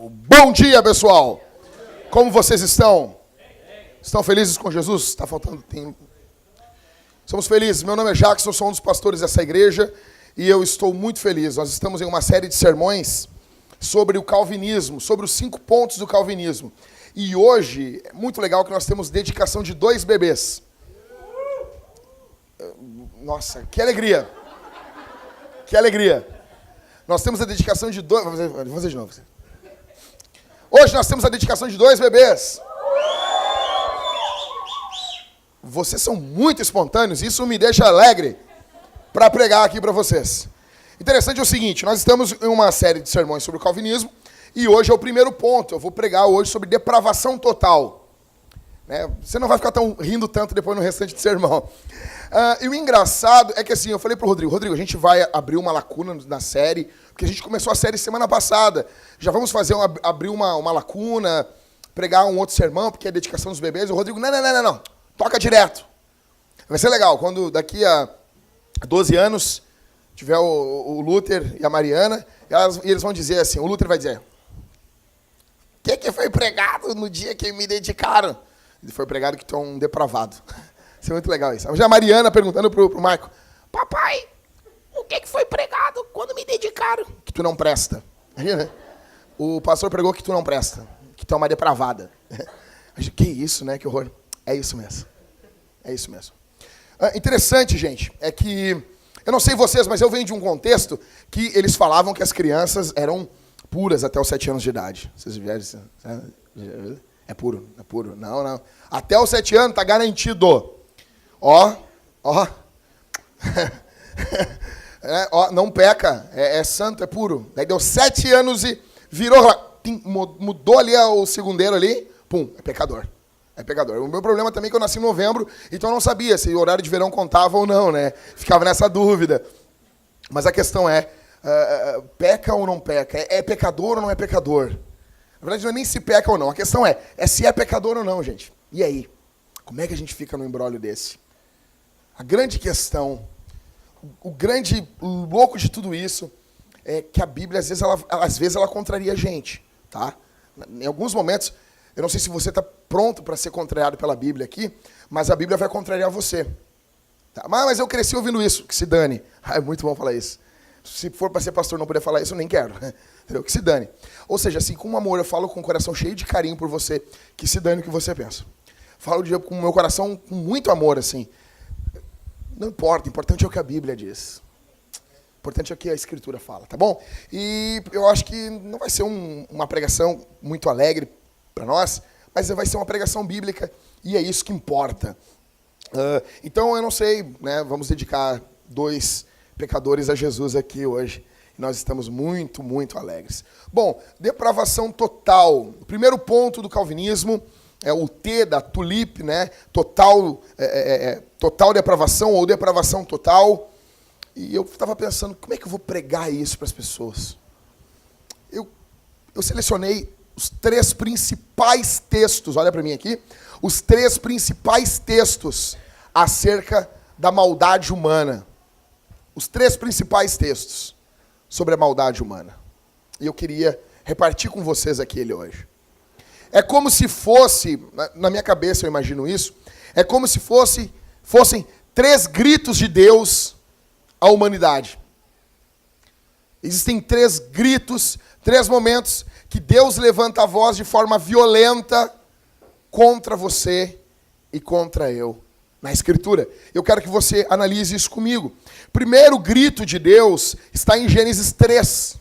Bom dia, pessoal! Como vocês estão? Estão felizes com Jesus? Está faltando tempo. Somos felizes. Meu nome é Jackson, sou um dos pastores dessa igreja e eu estou muito feliz. Nós estamos em uma série de sermões sobre o calvinismo, sobre os 5 pontos do calvinismo. E hoje, é muito legal que nós temos dedicação de 2 bebês. Nossa, que alegria! Que alegria! Nós temos a dedicação de 2... Vou fazer de novo. Hoje nós temos a dedicação de 2 bebês. Vocês são muito espontâneos, isso me deixa alegre para pregar aqui para vocês. Interessante é o seguinte, nós estamos em uma série de sermões sobre o calvinismo e hoje é o primeiro ponto. Eu vou pregar hoje sobre depravação total. Você não vai ficar rindo tanto depois no restante do sermão. E o engraçado é que assim, eu falei para o Rodrigo, a gente vai abrir uma lacuna na série, porque a gente começou a série semana passada. Já vamos abrir uma lacuna, pregar um outro sermão, porque é a dedicação dos bebês. E o Rodrigo, não, toca direto. Vai ser legal, quando daqui a 12 anos tiver o Luther e a Mariana, e eles vão dizer assim, o Luther vai dizer, o que foi pregado no dia que me dedicaram? Ele foi pregado que tu é um depravado. Isso é muito legal isso. Já a Mariana perguntando pro Marco, papai, o que foi pregado quando me dedicaram? Que tu não presta. O pastor pregou que tu não presta, que tu é uma depravada. Que isso, né? Que horror. É isso mesmo. É isso mesmo. Interessante, gente, é que, eu não sei vocês, mas eu venho de um contexto que eles falavam que as crianças eram puras até os 7 anos de idade. Vocês viram isso? É puro. Não. Até os 7 anos tá garantido. Ó. Não peca, é santo, é puro. Daí deu 7 anos e virou, mudou ali o segundeiro ali, pum, é pecador. É pecador. O meu problema também é que eu nasci em novembro, então eu não sabia se o horário de verão contava ou não, né? Ficava nessa dúvida. Mas a questão é, peca ou não peca? É pecador ou não é pecador? Na verdade, não é nem se peca ou não. A questão é se é pecador ou não, gente. E aí? Como é que a gente fica no imbróglio desse? A grande questão, o grande louco de tudo isso, é que a Bíblia, às vezes, ela contraria a gente, tá? Em alguns momentos, eu não sei se você está pronto para ser contrariado pela Bíblia aqui, mas a Bíblia vai contrariar você. Tá? Mas eu cresci ouvindo isso, que se dane. É muito bom falar isso. Se for para ser pastor e não puder falar isso, eu nem quero. Entendeu? Que se dane. Ou seja, assim, com amor, eu falo com o coração cheio de carinho por você, que se dane o que você pensa. Falo com o meu coração com muito amor, assim. Não importa, o importante é o que a Bíblia diz. O importante é o que a Escritura fala, tá bom? E eu acho que não vai ser uma pregação muito alegre para nós, mas vai ser uma pregação bíblica e é isso que importa. Então, eu não sei, né? Vamos dedicar 2 pecadores a Jesus aqui hoje. Nós estamos muito, muito alegres. Bom, depravação total. O primeiro ponto do calvinismo é o T da tulip, né? Total depravação ou depravação total. E eu estava pensando, como é que eu vou pregar isso para as pessoas? Eu selecionei os 3 principais textos, olha para mim aqui, os 3 principais textos acerca da maldade humana. Os 3 principais textos sobre a maldade humana. E eu queria repartir com vocês aquele hoje. É como se fosse, na minha cabeça eu imagino isso, é como se fossem 3 gritos de Deus à humanidade. Existem 3 gritos, 3 momentos que Deus levanta a voz de forma violenta contra você e contra eu. Na Escritura. Eu quero que você analise isso comigo. Primeiro grito de Deus está em Gênesis 3.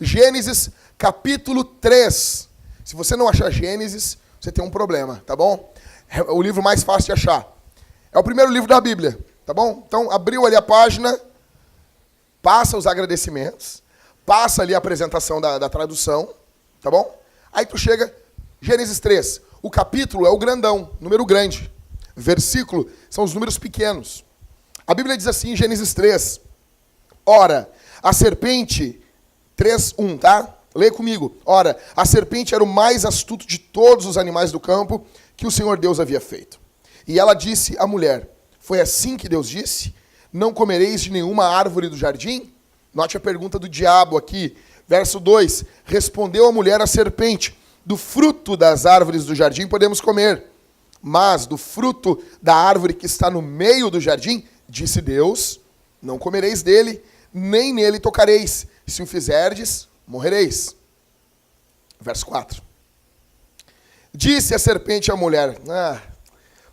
Gênesis capítulo 3. Se você não achar Gênesis, você tem um problema, tá bom? É o livro mais fácil de achar. É o primeiro livro da Bíblia, tá bom? Então, abriu ali a página, passa os agradecimentos, passa ali a apresentação da tradução, tá bom? Aí tu chega, Gênesis 3. O capítulo é o grandão, número grande. Versículo são os números pequenos. A Bíblia diz assim em Gênesis 3. Ora, a serpente, 3:1, tá? Lê comigo. Ora, a serpente era o mais astuto de todos os animais do campo que o Senhor Deus havia feito. E ela disse à mulher, foi assim que Deus disse? Não comereis de nenhuma árvore do jardim? Note a pergunta do diabo aqui. Verso 2, respondeu a mulher à serpente, do fruto das árvores do jardim podemos comer, mas do fruto da árvore que está no meio do jardim, disse Deus, não comereis dele, nem nele tocareis, se o fizerdes, morrereis. Verso 4. Disse a serpente à mulher,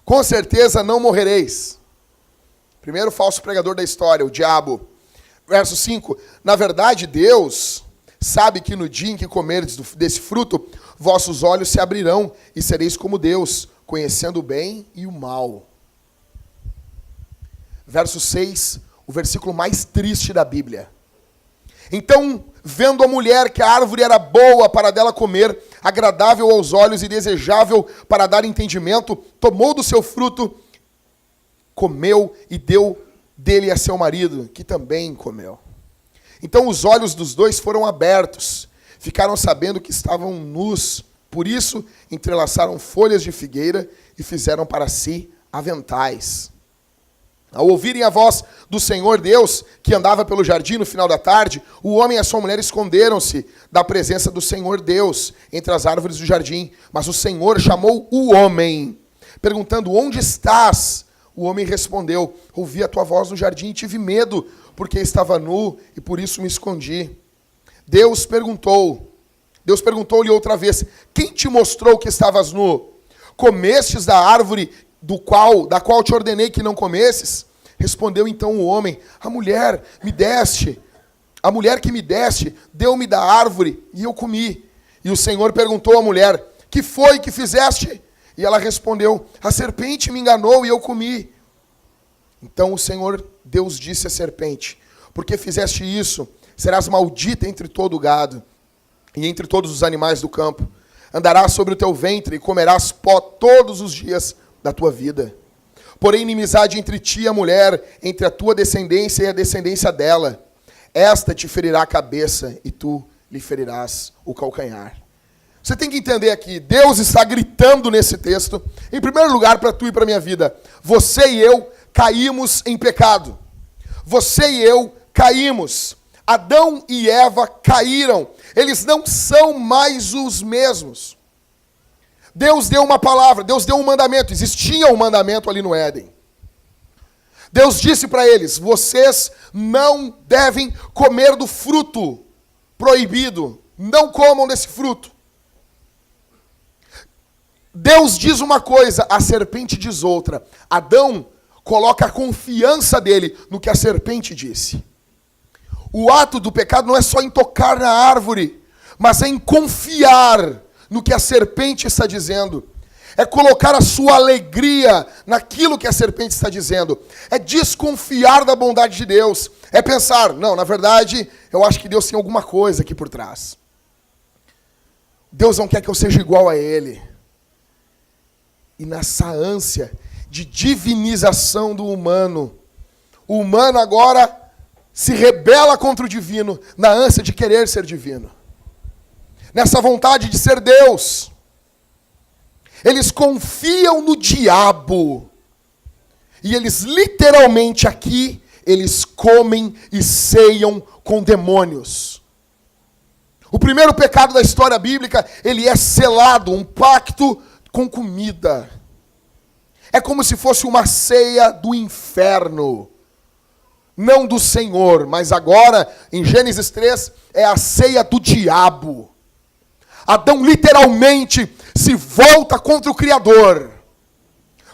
com certeza não morrereis. Primeiro falso pregador da história, o diabo. Verso 5, na verdade Deus sabe que no dia em que comerdes desse fruto, vossos olhos se abrirão e sereis como Deus, conhecendo o bem e o mal. Verso 6, o versículo mais triste da Bíblia. Então, vendo a mulher que a árvore era boa para dela comer, agradável aos olhos e desejável para dar entendimento, tomou do seu fruto, comeu e deu dele a seu marido, que também comeu. Então os olhos dos dois foram abertos, ficaram sabendo que estavam nus, por isso entrelaçaram folhas de figueira e fizeram para si aventais. Ao ouvirem a voz do Senhor Deus, que andava pelo jardim no final da tarde, o homem e a sua mulher esconderam-se da presença do Senhor Deus entre as árvores do jardim. Mas o Senhor chamou o homem, perguntando, onde estás? O homem respondeu, ouvi a tua voz no jardim e tive medo, porque estava nu e por isso me escondi. Deus perguntou-lhe outra vez, quem te mostrou que estavas nu? Comestes da árvore da qual te ordenei que não comesses? Respondeu então o homem, a mulher que me deste, deu-me da árvore e eu comi. E o Senhor perguntou à mulher, que foi que fizeste? E ela respondeu, a serpente me enganou e eu comi. Então o Senhor Deus disse à serpente, porque fizeste isso, serás maldita entre todo o gado e entre todos os animais do campo. Andarás sobre o teu ventre e comerás pó todos os dias da tua vida. Porém, inimizade entre ti e a mulher, entre a tua descendência e a descendência dela. Esta te ferirá a cabeça e tu lhe ferirás o calcanhar. Você tem que entender aqui, Deus está gritando nesse texto, em primeiro lugar para tu e para a minha vida, você e eu caímos em pecado. Você e eu caímos. Adão e Eva caíram. Eles não são mais os mesmos. Deus deu uma palavra, Deus deu um mandamento. Existia um mandamento ali no Éden. Deus disse para eles, vocês não devem comer do fruto proibido. Não comam desse fruto. Deus diz uma coisa, a serpente diz outra. Adão coloca a confiança dele no que a serpente disse. O ato do pecado não é só em tocar na árvore, mas é em confiar no que a serpente está dizendo. É colocar a sua alegria naquilo que a serpente está dizendo. É desconfiar da bondade de Deus. É pensar, não, na verdade, eu acho que Deus tem alguma coisa aqui por trás. Deus não quer que eu seja igual a Ele. E nessa ânsia de divinização do humano, o humano agora se rebela contra o divino, na ânsia de querer ser divino. Nessa vontade de ser Deus. Eles confiam no diabo. E eles literalmente aqui, eles comem e ceiam com demônios. O primeiro pecado da história bíblica, ele é selado, um pacto com comida. É como se fosse uma ceia do inferno. Não do Senhor, mas agora, em Gênesis 3, é a ceia do diabo. Adão literalmente se volta contra o Criador.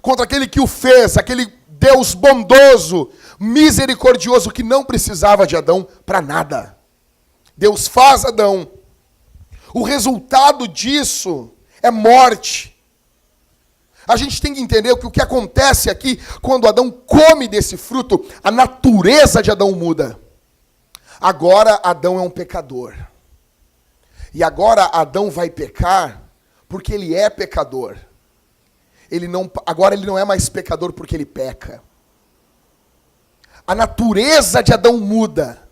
Contra aquele que o fez, aquele Deus bondoso, misericordioso, que não precisava de Adão para nada. Deus faz Adão. O resultado disso é morte. A gente tem que entender que o que acontece aqui, quando Adão come desse fruto, a natureza de Adão muda. Agora Adão é um pecador. E agora Adão vai pecar porque ele é pecador. Agora ele não é mais pecador porque ele peca. A natureza de Adão muda.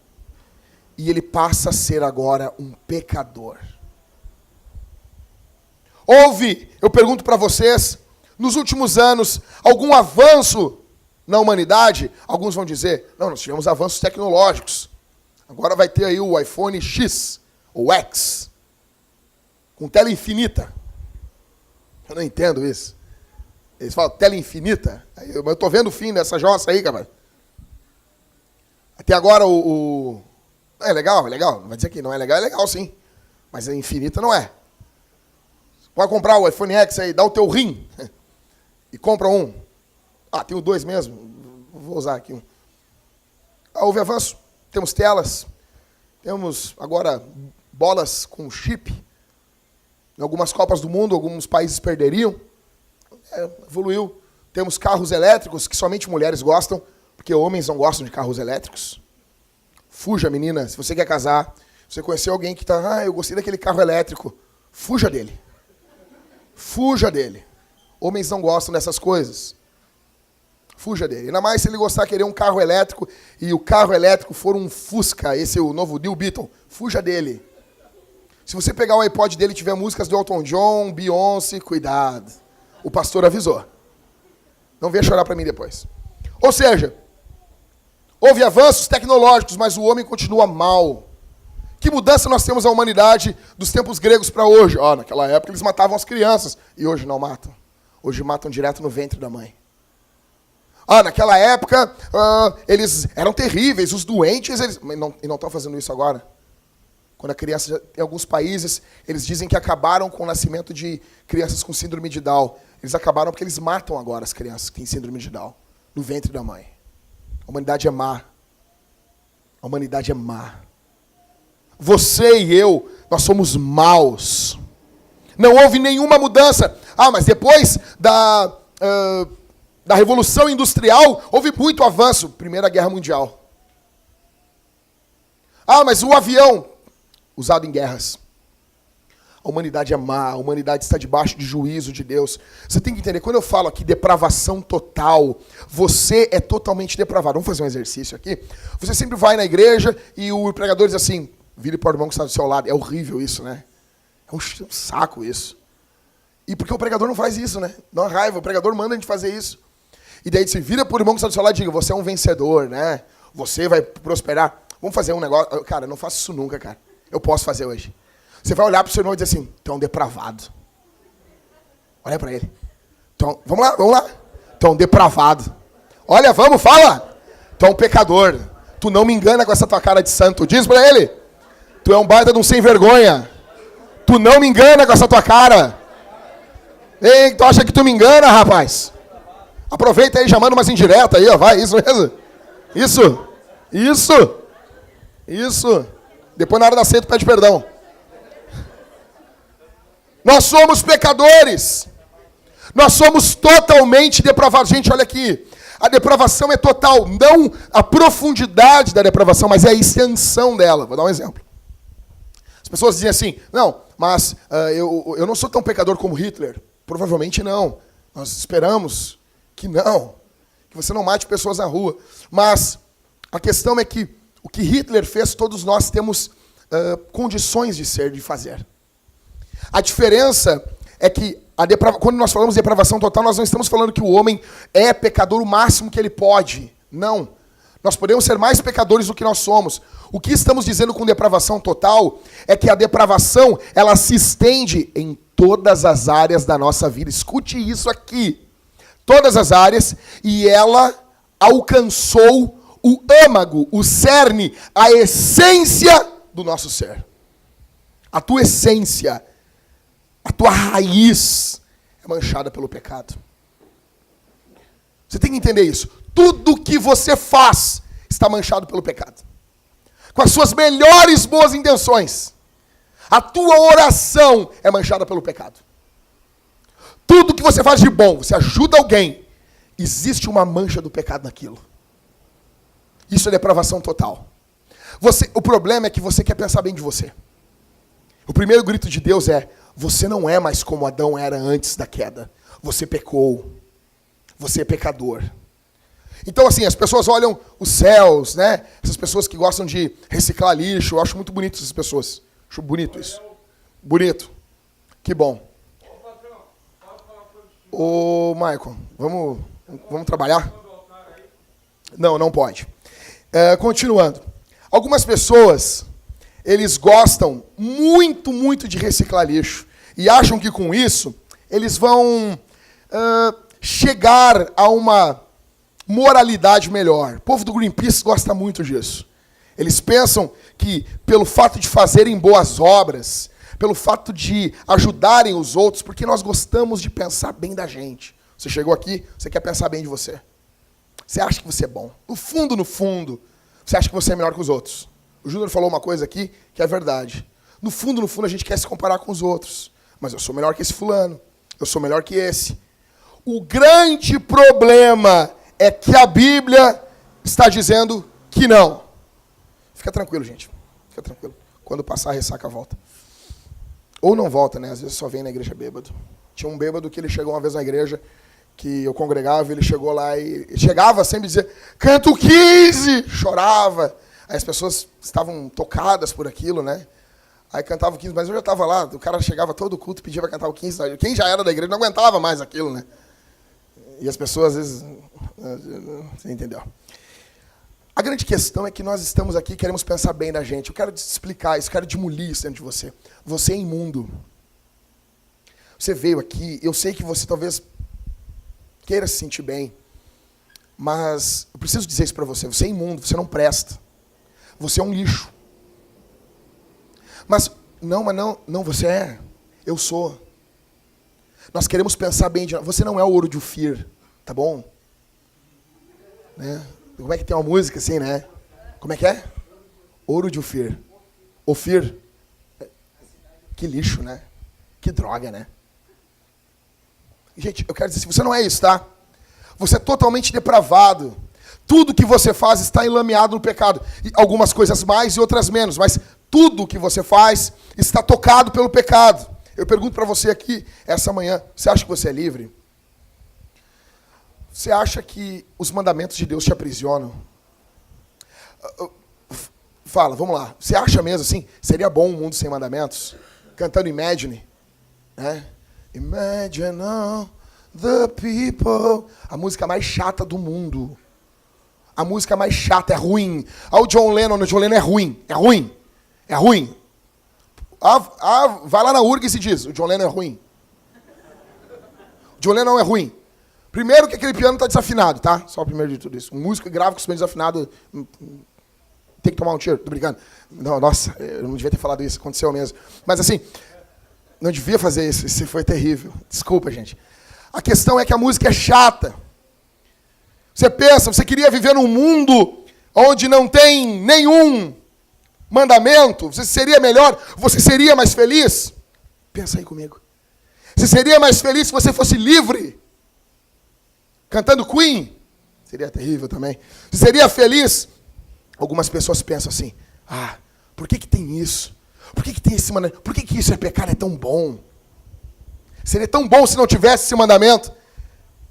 E ele passa a ser agora um pecador. Houve, eu pergunto para vocês, nos últimos anos, algum avanço na humanidade? Alguns vão dizer, não, nós tivemos avanços tecnológicos. Agora vai ter aí o iPhone X. ou X, com tela infinita. Eu não entendo isso. Eles falam tela infinita. Eu tô vendo o fim dessa jossa aí, cara. Até agora é legal, é legal. Não vai dizer que não é legal sim. Mas a infinita não é. Você pode comprar o iPhone X aí, dá o teu rim e compra um. Ah, tenho 2 mesmo. Vou usar aqui um. Houve avanço. Temos telas. Temos agora bolas com chip. Em algumas Copas do Mundo, alguns países perderiam. Evoluiu. Temos carros elétricos que somente mulheres gostam, porque homens não gostam de carros elétricos. Fuja, menina. Se você quer casar, se você conheceu alguém que está, eu gostei daquele carro elétrico, fuja dele. Fuja dele. Homens não gostam dessas coisas. Fuja dele. Ainda mais se ele gostar de querer um carro elétrico e o carro elétrico for um Fusca, esse é o novo New Beetle, fuja dele. Se você pegar o iPod dele e tiver músicas do Elton John, Beyoncé, cuidado. O pastor avisou. Não venha chorar para mim depois. Ou seja, houve avanços tecnológicos, mas o homem continua mal. Que mudança nós temos na humanidade dos tempos gregos para hoje? Naquela época eles matavam as crianças e hoje não matam. Hoje matam direto no ventre da mãe. Naquela época eles eram terríveis, os doentes, eles não estão fazendo isso agora. Quando a criança, em alguns países, eles dizem que acabaram com o nascimento de crianças com síndrome de Down. Eles acabaram porque eles matam agora as crianças que têm síndrome de Down, no ventre da mãe. A humanidade é má. A humanidade é má. Você e eu, nós somos maus. Não houve nenhuma mudança. Mas depois da Revolução Industrial, houve muito avanço. Primeira Guerra Mundial. Mas o avião, usado em guerras. A humanidade é má, a humanidade está debaixo de juízo de Deus. Você tem que entender, quando eu falo aqui depravação total, você é totalmente depravado. Vamos fazer um exercício aqui. Você sempre vai na igreja e o pregador diz assim, vire para o irmão que está do seu lado. É horrível isso, né? É um saco isso. E porque o pregador não faz isso, né? Dá uma raiva, o pregador manda a gente fazer isso. E daí você vira para o irmão que está do seu lado e diga, você é um vencedor, né? Você vai prosperar. Vamos fazer um negócio. Cara, eu não faço isso nunca, cara. Eu posso fazer hoje. Você vai olhar para o seu irmão e dizer assim, tu é um depravado. Olha para ele. Então, vamos lá. Tu é um depravado. Olha, vamos, fala. Tu é um pecador. Tu não me engana com essa tua cara de santo. Diz para ele. Tu é um baita de um sem vergonha. Tu não me engana com essa tua cara. Ei, tu acha que tu me engana, rapaz? Aproveita aí, já manda umas indiretas aí, ó. Vai, isso mesmo. Isso. Depois, na hora da ceia, tu pede perdão. Nós somos pecadores. Nós somos totalmente depravados. Gente, olha aqui. A depravação é total. Não a profundidade da depravação, mas é a extensão dela. Vou dar um exemplo. As pessoas dizem assim, não, mas eu não sou tão pecador como Hitler. Provavelmente não. Nós esperamos que não. Que você não mate pessoas na rua. Mas a questão é que o que Hitler fez, todos nós temos condições de fazer. A diferença é que quando nós falamos de depravação total, nós não estamos falando que o homem é pecador o máximo que ele pode. Não. Nós podemos ser mais pecadores do que nós somos. O que estamos dizendo com depravação total é que a depravação, ela se estende em todas as áreas da nossa vida. Escute isso aqui. Todas as áreas, e ela alcançou o âmago, o cerne, a essência do nosso ser. A tua essência, a tua raiz é manchada pelo pecado. Você tem que entender isso. Tudo que você faz está manchado pelo pecado. Com as suas melhores boas intenções, a tua oração é manchada pelo pecado. Tudo que você faz de bom, você ajuda alguém, existe uma mancha do pecado naquilo. Isso é depravação total. O problema é que você quer pensar bem de você. O primeiro grito de Deus é, você não é mais como Adão era antes da queda. Você pecou. Você é pecador. Então, assim, as pessoas olham os céus, né? Essas pessoas que gostam de reciclar lixo. Eu acho muito bonito essas pessoas. Acho bonito isso. Bonito. Que bom. Ô, Michael, vamos trabalhar? Não pode. Continuando. Algumas pessoas, eles gostam muito, muito de reciclar lixo. E acham que com isso, eles vão chegar a uma moralidade melhor. O povo do Greenpeace gosta muito disso. Eles pensam que, pelo fato de fazerem boas obras, pelo fato de ajudarem os outros, porque nós gostamos de pensar bem da gente. Você chegou aqui, você quer pensar bem de você. Você acha que você é bom. No fundo, você acha que você é melhor que os outros. O Júnior falou uma coisa aqui que é verdade. No fundo, a gente quer se comparar com os outros. Mas eu sou melhor que esse fulano. Eu sou melhor que esse. O grande problema é que a Bíblia está dizendo que não. Fica tranquilo, gente. Fica tranquilo. Quando passar a ressaca, volta. Ou não volta, né? Às vezes só vem na igreja bêbado. Tinha um bêbado que ele chegou uma vez na igreja, que eu congregava, ele chegou lá e chegava sempre e dizia, canto 15! Chorava. Aí as pessoas estavam tocadas por aquilo, né? Aí cantava o 15, mas eu já estava lá, o cara chegava todo o culto, pedia para cantar o 15. Quem já era da igreja não aguentava mais aquilo, né? E as pessoas, às vezes... Você entendeu? A grande questão é que nós estamos aqui e queremos pensar bem da gente. Eu quero te explicar isso, quero demolir isso dentro de você. Você é imundo. Você veio aqui, eu sei que você talvez queira se sentir bem, mas eu preciso dizer isso para você. Você é imundo, você não presta. Você é um lixo. Mas não, você é. Eu sou. Nós queremos pensar bem de nós. Você não é o ouro de Ofir, tá bom? Né? Como é que tem uma música assim, né? Como é que é? Ouro de Ofir. Ofir. Que lixo, né? Que droga, né? Gente, eu quero dizer assim, você não é isso, tá? Você é totalmente depravado. Tudo que você faz está enlameado no pecado. E algumas coisas mais e outras menos, mas tudo que você faz está tocado pelo pecado. Eu pergunto para você aqui, essa manhã, você acha que você é livre? Você acha que os mandamentos de Deus te aprisionam? Fala, vamos lá. Você acha mesmo assim, seria bom um mundo sem mandamentos? Cantando Imagine, né? Imagine all the people. A música mais chata do mundo. A música mais chata, é ruim. Ah, o John Lennon é ruim. É ruim. É ruim. Vai lá na URGS e diz, o John Lennon é ruim. O John Lennon é ruim. Primeiro que aquele piano está desafinado, tá? Só o primeiro de tudo isso. Um músico grave com o piano desafinado tem que tomar um tiro. Tô brincando. Não, nossa, eu não devia ter falado isso. Aconteceu mesmo. Mas assim, não devia fazer isso. Isso foi terrível. Desculpa, gente. A questão é que a música é chata. Você pensa, você queria viver num mundo onde não tem nenhum mandamento? Você seria melhor? Você seria mais feliz? Pensa aí comigo. Você seria mais feliz se você fosse livre? Cantando Queen? Seria terrível também. Você seria feliz? Algumas pessoas pensam assim, por que tem isso? Por que tem esse mandamento? Por que isso é pecado, é tão bom? Seria tão bom se não tivesse esse mandamento?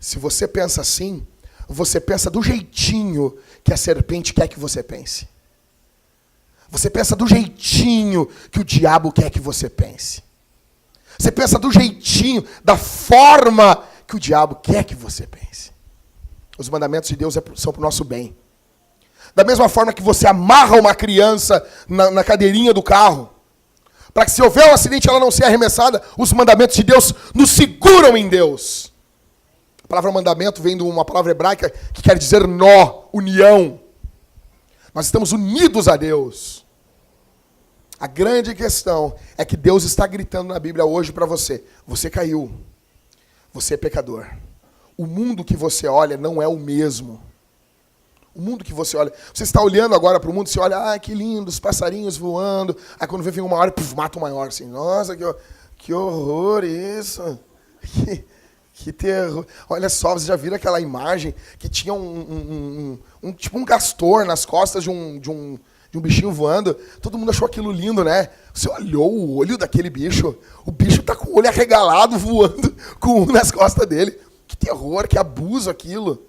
Se você pensa assim, você pensa do jeitinho que a serpente quer que você pense. Você pensa do jeitinho que o diabo quer que você pense. Você pensa do jeitinho, da forma que o diabo quer que você pense. Os mandamentos de Deus são para o nosso bem. Da mesma forma que você amarra uma criança na cadeirinha do carro, para que se houver um acidente ela não seja arremessada, os mandamentos de Deus nos seguram em Deus. A palavra mandamento vem de uma palavra hebraica que quer dizer nó, união. Nós estamos unidos a Deus. A grande questão é que Deus está gritando na Bíblia hoje para você. Você caiu. Você é pecador. O mundo que você olha não é o mesmo. O mundo que você olha... Você está olhando agora para o mundo, você olha, que lindo, os passarinhos voando. Aí quando vem uma hora, mata o maior. Assim, nossa, que horror isso. Que terror. Olha só, vocês já viram aquela imagem que tinha tipo um castor nas costas de um bichinho voando? Todo mundo achou aquilo lindo, né? Você olhou o olho daquele bicho, o bicho tá com o olho arregalado voando com um nas costas dele. Que terror, que abuso aquilo.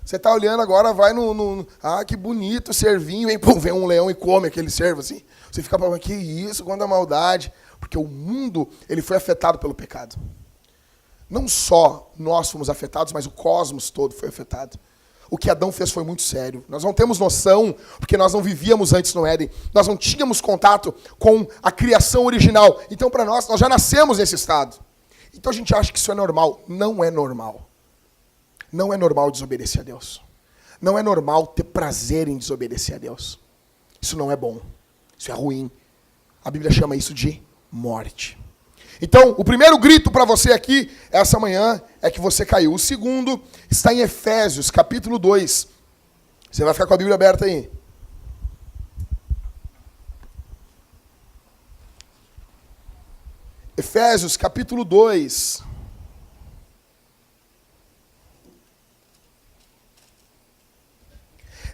Você tá olhando agora, vai que bonito, cervinho, vem um leão e come aquele cervo assim. Você fica falando, que isso, quanta maldade. Porque o mundo, ele foi afetado pelo pecado. Não só nós fomos afetados, mas o cosmos todo foi afetado. o que Adão fez foi muito sério. Nós não temos noção, porque nós não vivíamos antes no Éden. Nós não tínhamos contato com a criação original. Então, para nós já nascemos nesse estado. Então a gente acha que isso é normal. Não é normal. Não é normal desobedecer a Deus. Não é normal ter prazer em desobedecer a Deus. Isso não é bom. Isso é ruim. A Bíblia chama isso de morte. Então, o primeiro grito para você aqui, essa manhã, é que você caiu. O segundo está em Efésios, capítulo 2. Você vai ficar com a Bíblia aberta aí. Efésios, capítulo 2.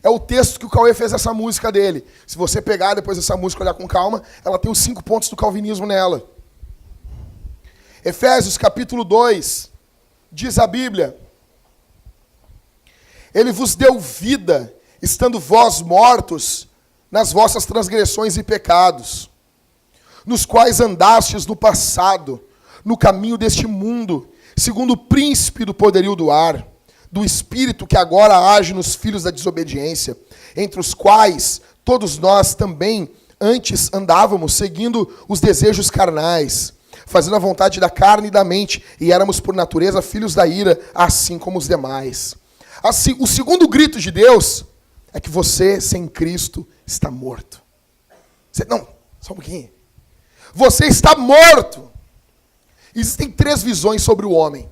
É o texto que o Cauê fez essa música dele. Se você pegar depois essa música e olhar com calma, ela tem os 5 pontos do calvinismo nela. Efésios capítulo 2, diz a Bíblia: Ele vos deu vida, estando vós mortos nas vossas transgressões e pecados, nos quais andastes no passado, no caminho deste mundo, segundo o príncipe do poderio do ar, do espírito que agora age nos filhos da desobediência, entre os quais todos nós também antes andávamos, seguindo os desejos carnais, fazendo a vontade da carne e da mente, e éramos por natureza filhos da ira, assim como os demais. Assim, o segundo grito de Deus é que você, sem Cristo, está morto. Não, só um pouquinho. Você está morto. Existem 3 visões sobre o homem.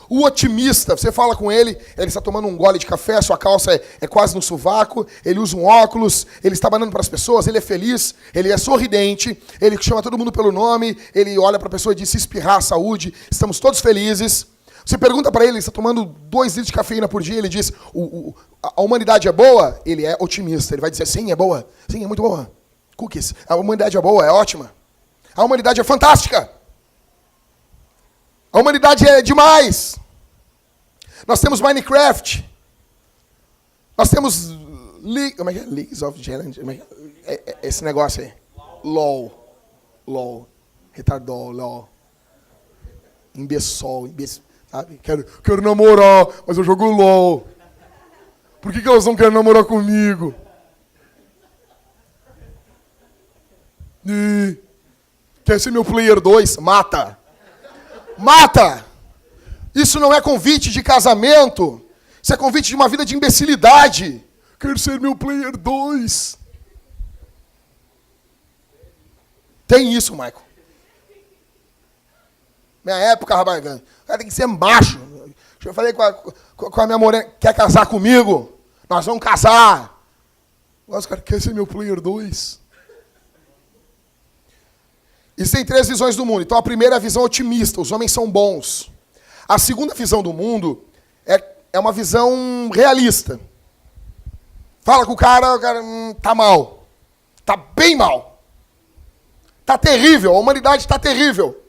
O otimista, você fala com ele está tomando um gole de café, sua calça é quase no sovaco, ele usa um óculos, ele está banando para as pessoas, ele é feliz, ele é sorridente, ele chama todo mundo pelo nome, ele olha para a pessoa e diz: se espirrar, saúde, estamos todos felizes. Você pergunta para ele está tomando 2 litros de cafeína por dia, ele diz: a humanidade é boa? Ele é otimista, ele vai dizer: sim, é boa, sim, é muito boa. Cookies, a humanidade é boa, é ótima. A humanidade é fantástica. A humanidade é demais. Nós temos Minecraft. Nós temos como é que é? League of Legends. Esse negócio aí. LOL. Retardol, LOL. Imbecil, sabe? Quero namorar, mas eu jogo LOL. Por que elas não querem namorar comigo? Quer ser meu player 2? Mata! Isso não é convite de casamento. Isso é convite de uma vida de imbecilidade. Quero ser meu player 2. Tem isso, Michael. Minha época, rapaz, o cara tem que ser macho. Eu falei com a minha morena: quer casar comigo? Nós vamos casar. Nossa, cara, quer ser meu player 2? Existem 3 visões do mundo. Então a primeira é a visão otimista, os homens são bons. A segunda visão do mundo é uma visão realista. Fala com o cara tá mal. Tá bem mal. Tá terrível, a humanidade está terrível.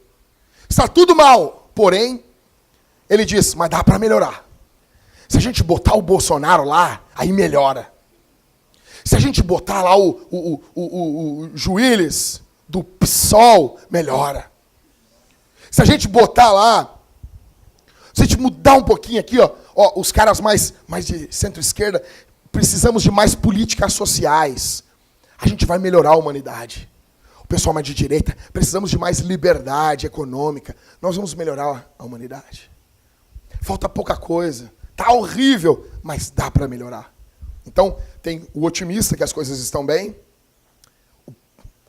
Está tudo mal. Porém, ele diz: mas dá para melhorar. Se a gente botar o Bolsonaro lá, aí melhora. Se a gente botar lá o Juílis do PSOL, melhora. Se a gente botar lá, se a gente mudar um pouquinho aqui, ó, os caras mais de centro-esquerda, precisamos de mais políticas sociais. A gente vai melhorar a humanidade. O pessoal mais de direita, precisamos de mais liberdade econômica. Nós vamos melhorar a humanidade. Falta pouca coisa. Tá horrível, mas dá para melhorar. Então, tem o otimista, que as coisas estão bem.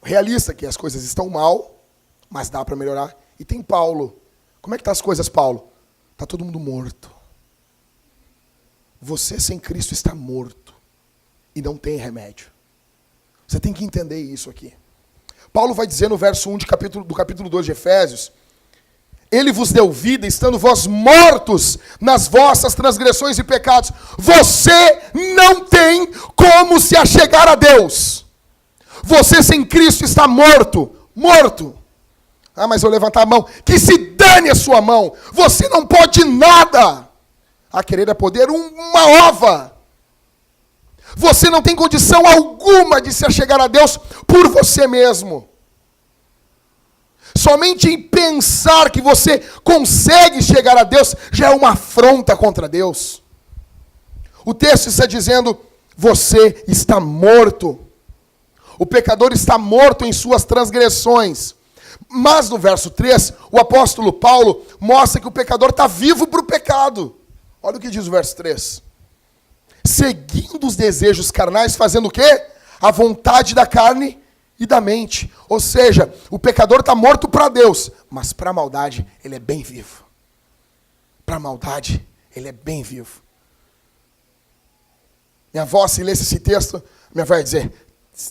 Realista, que as coisas estão mal, mas dá para melhorar. E tem Paulo. Como é que tá as coisas, Paulo? Tá todo mundo morto. Você sem Cristo está morto. E não tem remédio. Você tem que entender isso aqui. Paulo vai dizer no verso 1 do capítulo 2 de Efésios: Ele vos deu vida, estando vós mortos nas vossas transgressões e pecados. Você não tem como se achegar a Deus. Você sem Cristo está morto. Morto. Ah, mas eu levantar a mão. Que se dane a sua mão. Você não pode nada. A querer é poder uma ova. Você não tem condição alguma de se achegar a Deus por você mesmo. Somente em pensar que você consegue chegar a Deus já é uma afronta contra Deus. O texto está dizendo, você está morto. O pecador está morto em suas transgressões. Mas no verso 3, o apóstolo Paulo mostra que o pecador está vivo para o pecado. Olha o que diz o verso 3. Seguindo os desejos carnais, fazendo o quê? A vontade da carne e da mente. Ou seja, o pecador está morto para Deus, mas para a maldade ele é bem vivo. Para a maldade ele é bem vivo. Minha avó, se lesse esse texto, minha avó ia dizer,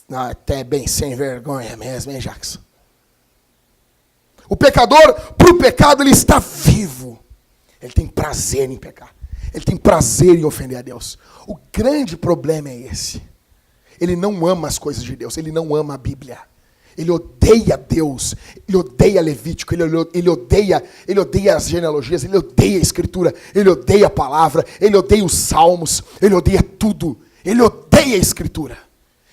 não, até bem sem vergonha mesmo, hein, Jackson? O pecador, para o pecado, ele está vivo. Ele tem prazer em pecar. Ele tem prazer em ofender a Deus. O grande problema é esse. Ele não ama as coisas de Deus. Ele não ama a Bíblia. Ele odeia Deus. Ele odeia Levítico. Ele odeia as genealogias. Ele odeia a Escritura. Ele odeia a palavra. Ele odeia os salmos. Ele odeia tudo. Ele odeia a Escritura.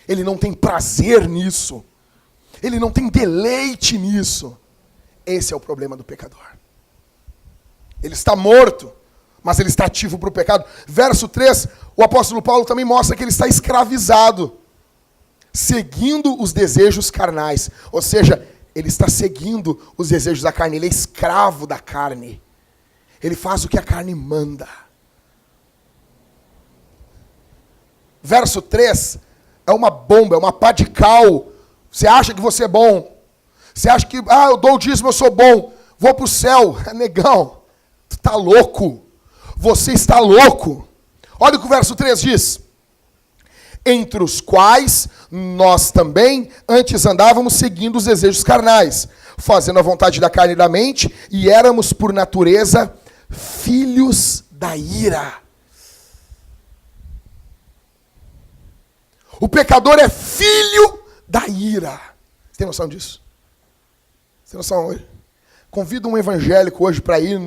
Ele não tem prazer nisso. Ele não tem deleite nisso. Esse é o problema do pecador. Ele está morto, mas ele está ativo para o pecado. Verso 3, o apóstolo Paulo também mostra que ele está escravizado, seguindo os desejos carnais. Ou seja, ele está seguindo os desejos da carne, ele é escravo da carne. Ele faz o que a carne manda. Verso 3 é uma bomba, é uma pá de cal. Você acha que você é bom. Você acha que, eu dou o dízimo, eu sou bom, vou para o céu. Negão, tu está louco. Você está louco. Olha o que o verso 3 diz. Entre os quais nós também antes andávamos seguindo os desejos carnais, fazendo a vontade da carne e da mente, e éramos por natureza filhos da ira. O pecador é filho da ira. Você tem noção disso? Você tem noção? Convido um evangélico hoje para ir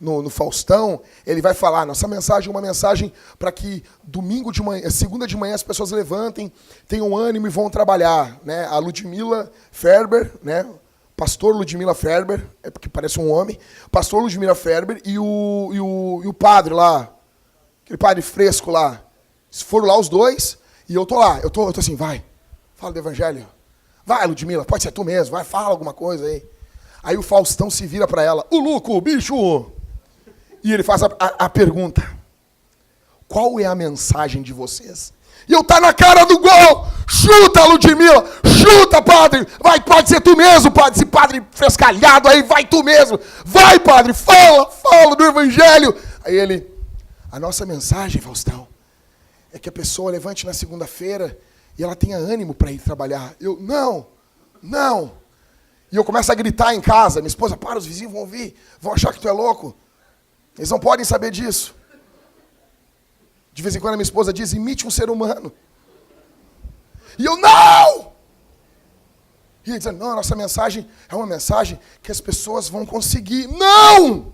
no Faustão, ele vai falar, nossa mensagem é uma mensagem para que domingo de manhã, segunda de manhã as pessoas levantem, tenham ânimo e vão trabalhar. Né? A Ludmila Ferber, né? Pastor Ludmila Ferber, é porque parece um homem, pastor Ludmila Ferber e o padre lá, aquele padre fresco lá, foram lá os dois, e eu tô lá, eu tô assim, vai, fala do evangelho. Vai, Ludmila, pode ser tu mesmo, vai, fala alguma coisa aí. Aí o Faustão se vira para ela, o Luco, bicho! E ele faz a pergunta, qual é a mensagem de vocês? E eu tá na cara do gol, chuta, Ludmila, chuta, padre, vai, pode ser tu mesmo, padre, esse padre frescalhado aí, vai tu mesmo, vai, padre, fala do evangelho. Aí ele, a nossa mensagem, Faustão, é que a pessoa levante na segunda-feira e ela tenha ânimo para ir trabalhar. Eu, não. E eu começo a gritar em casa. Minha esposa, para, os vizinhos vão ouvir. Vão achar que tu é louco. Eles não podem saber disso. De vez em quando a minha esposa diz, imite um ser humano. E eu, não! E ele dizendo, não, a nossa mensagem é uma mensagem que as pessoas vão conseguir. Não!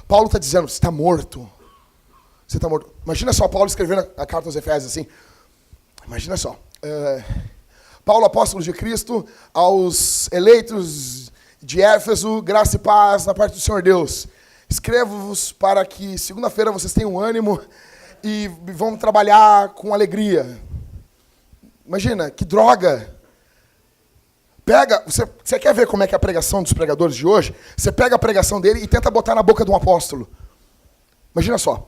Paulo está dizendo, você está morto. Você está morto. Imagina só Paulo escrevendo a carta aos Efésios assim. Imagina só. Paulo, apóstolo de Cristo, aos eleitos de Éfeso, graça e paz da parte do Senhor Deus. Escrevo-vos para que segunda-feira vocês tenham ânimo e vão trabalhar com alegria. Imagina, que droga. Pega, você quer ver como é que é a pregação dos pregadores de hoje? Você pega a pregação dele e tenta botar na boca de um apóstolo. Imagina só.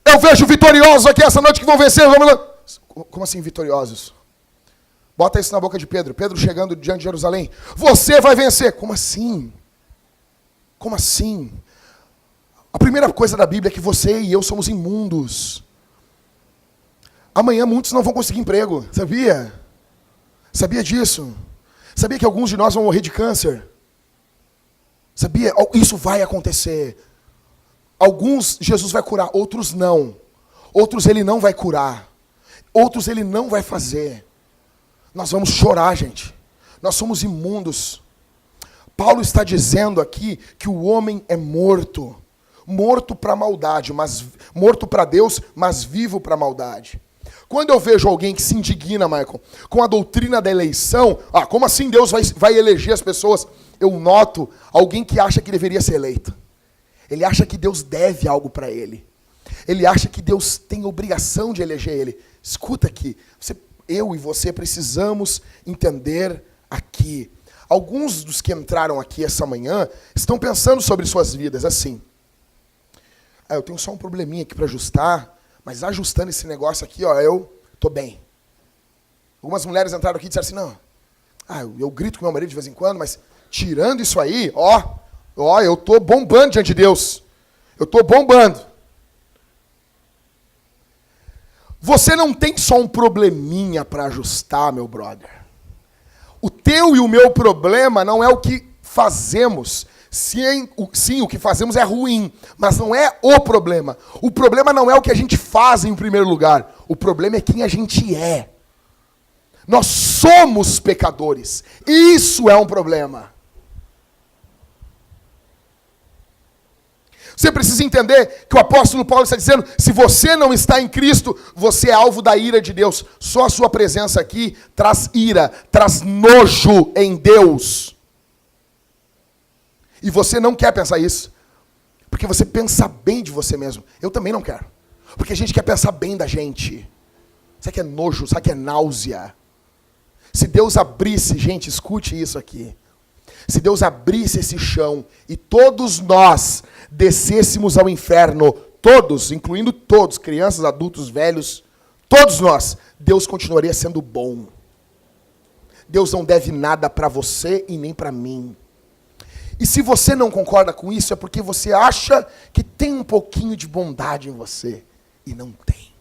Eu vejo vitoriosos aqui essa noite que vão vencer. Como assim vitoriosos? Bota isso na boca de Pedro. Pedro chegando diante de Jerusalém. Você vai vencer. Como assim? Como assim? A primeira coisa da Bíblia é que você e eu somos imundos. Amanhã muitos não vão conseguir emprego. Sabia? Sabia disso? Sabia que alguns de nós vão morrer de câncer? Sabia? Isso vai acontecer. Alguns Jesus vai curar, outros não. Outros ele não vai curar. Outros ele não vai fazer. Nós vamos chorar, gente. Nós somos imundos. Paulo está dizendo aqui que o homem é morto. Morto para a maldade, mas morto para Deus, mas vivo para a maldade. Quando eu vejo alguém que se indigna, Michael, com a doutrina da eleição, como assim Deus vai eleger as pessoas? Eu noto alguém que acha que deveria ser eleito. Ele acha que Deus deve algo para ele. Ele acha que Deus tem obrigação de eleger ele. Escuta aqui, eu e você precisamos entender aqui. Alguns dos que entraram aqui essa manhã estão pensando sobre suas vidas assim. Eu tenho só um probleminha aqui para ajustar, mas ajustando esse negócio aqui, eu tô bem. Algumas mulheres entraram aqui e disseram assim, não, eu grito com meu marido de vez em quando, mas tirando isso aí, eu tô bombando diante de Deus. Eu tô bombando. Você não tem só um probleminha para ajustar, meu brother. O teu e o meu problema não é o que fazemos. Sim, o que fazemos é ruim, mas não é o problema. O problema não é o que a gente faz em primeiro lugar. O problema é quem a gente é. Nós somos pecadores. Isso é um problema. Você precisa entender que o apóstolo Paulo está dizendo, se você não está em Cristo, você é alvo da ira de Deus. Só a sua presença aqui traz ira, traz nojo em Deus. E você não quer pensar isso, porque você pensa bem de você mesmo. Eu também não quero, porque a gente quer pensar bem da gente. Sabe que é nojo, sabe que é náusea? Se Deus abrisse, gente, escute isso aqui. Se Deus abrisse esse chão e todos nós descêssemos ao inferno, todos, incluindo todos, crianças, adultos, velhos, todos nós, Deus continuaria sendo bom. Deus não deve nada para você e nem para mim. E se você não concorda com isso, é porque você acha que tem um pouquinho de bondade em você e não tem.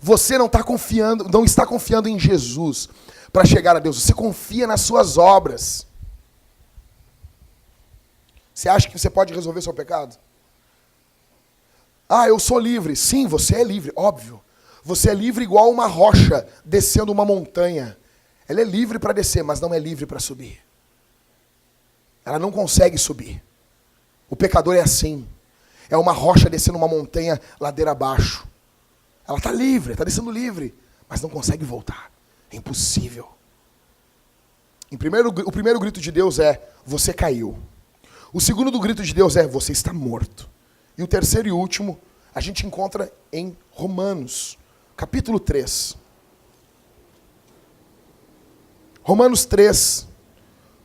Você não está confiando em Jesus para chegar a Deus. Você confia nas suas obras. Você acha que você pode resolver seu pecado? Eu sou livre. Sim, você é livre, óbvio. Você é livre igual uma rocha descendo uma montanha. Ela é livre para descer, mas não é livre para subir. Ela não consegue subir. O pecador é assim. É uma rocha descendo uma montanha ladeira abaixo. Ela está livre, está descendo livre, mas não consegue voltar. É impossível. O primeiro grito de Deus é, você caiu. O segundo do grito de Deus é, você está morto. E o terceiro e último, a gente encontra em Romanos, capítulo 3. Romanos 3,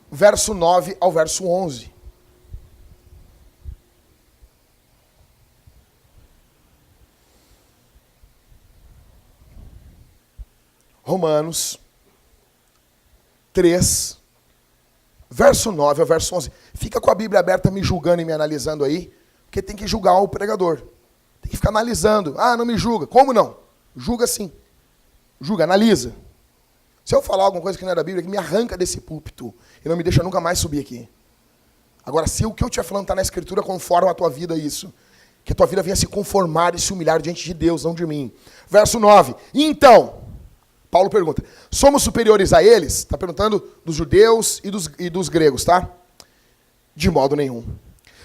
verso 9 ao verso 11. Romanos 3, verso 9 ao verso 11. Fica com a Bíblia aberta me julgando e me analisando aí, porque tem que julgar o pregador. Tem que ficar analisando. Não me julga. Como não? Julga sim. Julga, analisa. Se eu falar alguma coisa que não é da Bíblia, que me arranca desse púlpito e não me deixa nunca mais subir aqui. Agora, se o que eu estiver falando está na Escritura, conforma a tua vida isso. Que a tua vida venha se conformar e se humilhar diante de Deus, não de mim. Verso 9. Então, Paulo pergunta, somos superiores a eles? Está perguntando dos judeus e dos gregos, tá? De modo nenhum.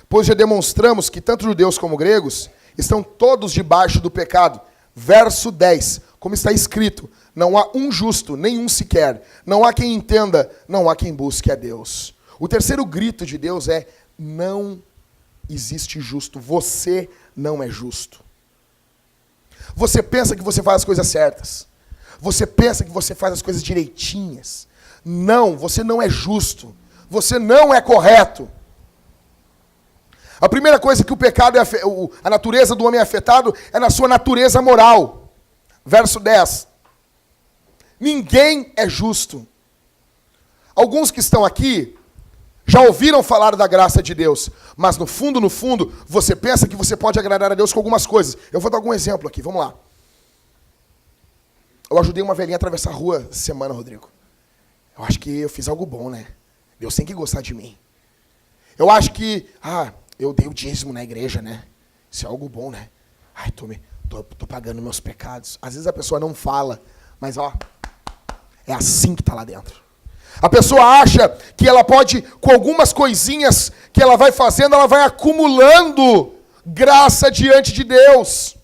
Pois já demonstramos que tanto judeus como gregos estão todos debaixo do pecado. Verso 10, como está escrito, não há um justo, nenhum sequer. Não há quem entenda, não há quem busque a Deus. O terceiro grito de Deus é, não existe justo. Você não é justo. Você pensa que você faz as coisas certas. Você pensa que você faz as coisas direitinhas. Não, você não é justo. Você não é correto. A primeira coisa que o pecado, a natureza do homem é afetado, é na sua natureza moral. Verso 10. Ninguém é justo. Alguns que estão aqui já ouviram falar da graça de Deus, mas no fundo, você pensa que você pode agradar a Deus com algumas coisas. Eu vou dar algum exemplo aqui, vamos lá. Eu ajudei uma velhinha a atravessar a rua essa semana, Rodrigo. Eu acho que eu fiz algo bom, né? Deus tem que gostar de mim. Eu acho que, eu dei o dízimo na igreja, né? Isso é algo bom, né? Tô pagando meus pecados. Às vezes a pessoa não fala, mas é assim que está lá dentro. A pessoa acha que ela pode, com algumas coisinhas que ela vai fazendo, ela vai acumulando graça diante de Deus.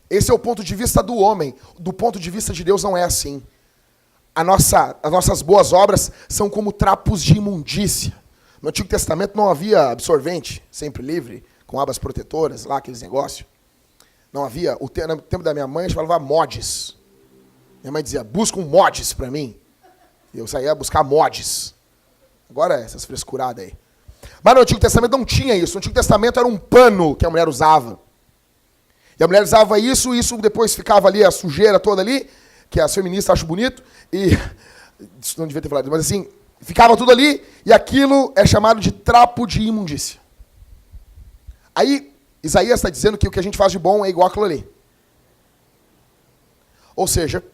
Esse é o ponto de vista do homem. Do ponto de vista de Deus não é assim. As nossas boas obras são como trapos de imundícia. No Antigo Testamento não havia absorvente, sempre livre, com abas protetoras, lá aqueles negócios. Não havia, no tempo da minha mãe, a gente falava mods. Minha mãe dizia, busca um mods para mim. E eu saía buscar mods. Agora essas frescuradas aí. Mas no Antigo Testamento não tinha isso. No Antigo Testamento era um pano que a mulher usava. E a mulher usava isso, e isso depois ficava ali, a sujeira toda ali, que as feministas acham bonito, e isso não devia ter falado, mas assim, ficava tudo ali, e aquilo é chamado de trapo de imundícia. Aí, Isaías está dizendo que o que a gente faz de bom é igual aquilo ali. Ou seja,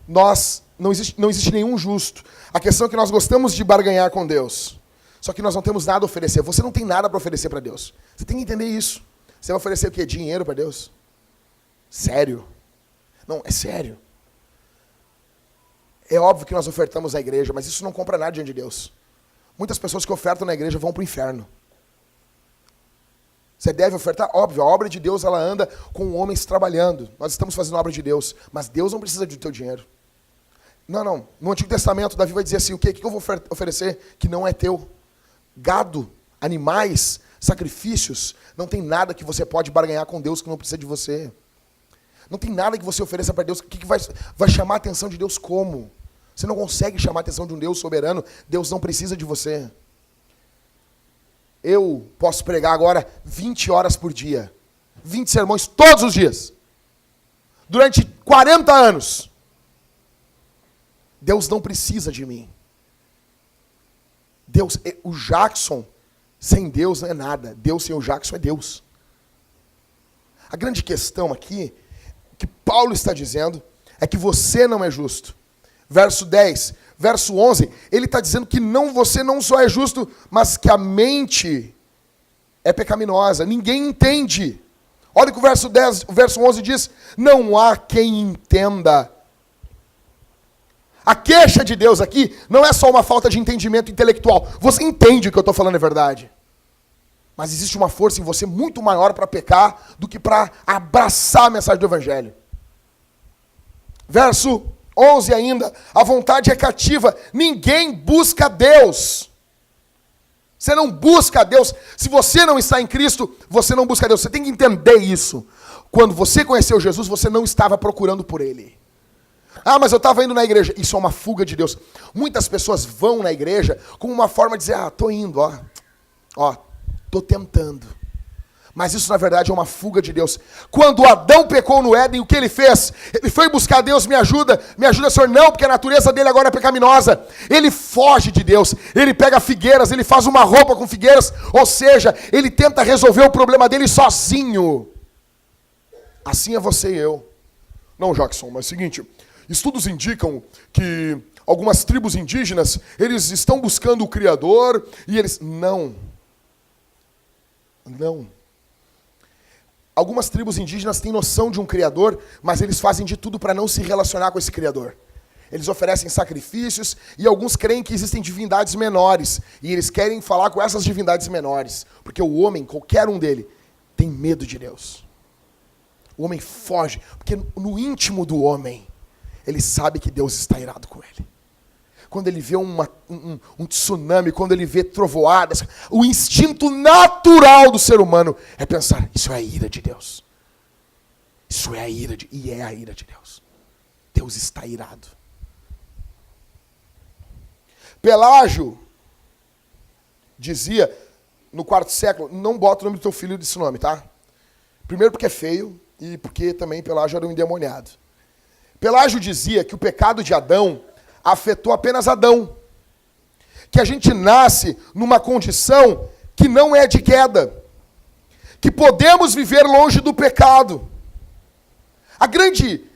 não existe nenhum justo. A questão é que nós gostamos de barganhar com Deus, só que nós não temos nada a oferecer. Você não tem nada para oferecer para Deus. Você tem que entender isso. Você vai oferecer o quê? Dinheiro para Deus? Sério? Não, é sério. É óbvio que nós ofertamos à igreja, mas isso não compra nada diante de Deus. Muitas pessoas que ofertam na igreja vão para o inferno. Você deve ofertar, óbvio, a obra de Deus ela anda com homens trabalhando. Nós estamos fazendo a obra de Deus, mas Deus não precisa do teu dinheiro. Não. No Antigo Testamento, Davi vai dizer assim, o que eu vou oferecer que não é teu? Gado, animais, sacrifícios, não tem nada que você pode barganhar com Deus que não precisa de você. Não tem nada que você ofereça para Deus que vai chamar a atenção de Deus como? Você não consegue chamar a atenção de um Deus soberano, Deus não precisa de você. Eu posso pregar agora 20 horas por dia, 20 sermões todos os dias, durante 40 anos. Deus não precisa de mim. O Jackson sem Deus não é nada. Deus sem o Jackson é Deus. A grande questão aqui, que Paulo está dizendo, é que você não é justo. Verso 10, verso 11, ele está dizendo que você não só é justo, mas que a mente é pecaminosa. Ninguém entende. Olha o que o verso 11 diz, não há quem entenda. A queixa de Deus aqui não é só uma falta de entendimento intelectual. Você entende o que eu estou falando é verdade. Mas existe uma força em você muito maior para pecar do que para abraçar a mensagem do Evangelho. Verso 11 ainda, a vontade é cativa. Ninguém busca Deus. Você não busca Deus. Se você não está em Cristo, você não busca Deus. Você tem que entender isso. Quando você conheceu Jesus, você não estava procurando por Ele. Ah, mas eu estava indo na igreja. Isso é uma fuga de Deus. Muitas pessoas vão na igreja como uma forma de dizer, estou indo, estou tentando. Mas isso, na verdade, é uma fuga de Deus. Quando Adão pecou no Éden, o que ele fez? Ele foi buscar Deus, me ajuda, Senhor. Não, porque a natureza dele agora é pecaminosa. Ele foge de Deus. Ele pega figueiras, ele faz uma roupa com figueiras. Ou seja, ele tenta resolver o problema dele sozinho. Assim é você e eu. Não, Jackson, mas é o seguinte, estudos indicam que algumas tribos indígenas, eles estão buscando o Criador e eles... Não. Algumas tribos indígenas têm noção de um Criador, mas eles fazem de tudo para não se relacionar com esse Criador. Eles oferecem sacrifícios e alguns creem que existem divindades menores. E eles querem falar com essas divindades menores. Porque o homem, qualquer um dele, tem medo de Deus. O homem foge, porque no íntimo do homem, ele sabe que Deus está irado com ele. Quando ele vê um tsunami, quando ele vê trovoadas, o instinto natural do ser humano é pensar, isso é a ira de Deus. Isso é a ira de Deus. Deus está irado. Pelágio dizia, no quarto século, não bota o nome do teu filho desse nome, tá? Primeiro porque é feio e porque também Pelágio era um endemoniado. Pelágio dizia que o pecado de Adão afetou apenas Adão. Que a gente nasce numa condição que não é de queda. Que podemos viver longe do pecado.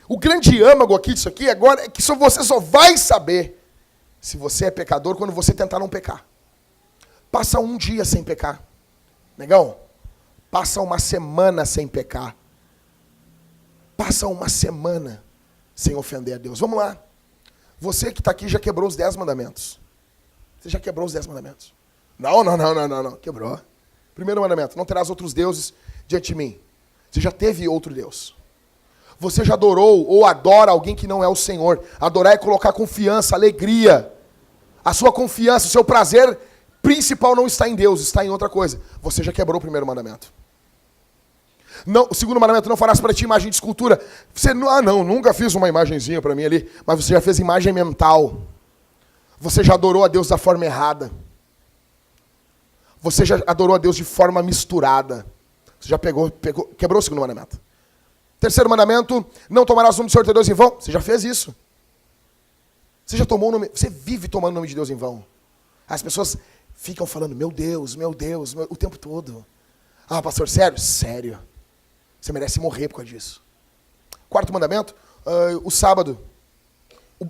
O grande âmago aqui disso aqui agora é que você só vai saber se você é pecador quando você tentar não pecar. Passa um dia sem pecar. Negão, passa uma semana sem pecar. Passa uma semana sem ofender a Deus. Vamos lá. Você que está aqui já quebrou os 10 mandamentos. Você já quebrou os 10 mandamentos. Não. Quebrou. Primeiro mandamento, não terás outros deuses diante de mim. Você já teve outro Deus. Você já adorou ou adora alguém que não é o Senhor. Adorar é colocar confiança, alegria. A sua confiança, o seu prazer principal não está em Deus, está em outra coisa. Você já quebrou o primeiro mandamento. Não, o segundo mandamento, não farás para ti imagem de escultura. Você, nunca fiz uma imagenzinha para mim ali, mas você já fez imagem mental. Você já adorou a Deus da forma errada. Você já adorou a Deus de forma misturada. Você já quebrou o segundo mandamento. Terceiro mandamento, não tomarás o nome do Senhor teu Deus em vão. Você já fez isso. Você já tomou o nome, você vive tomando o nome de Deus em vão. As pessoas ficam falando, meu Deus, o tempo todo. Ah, pastor, sério? Sério. Você merece morrer por causa disso. Quarto mandamento, o sábado.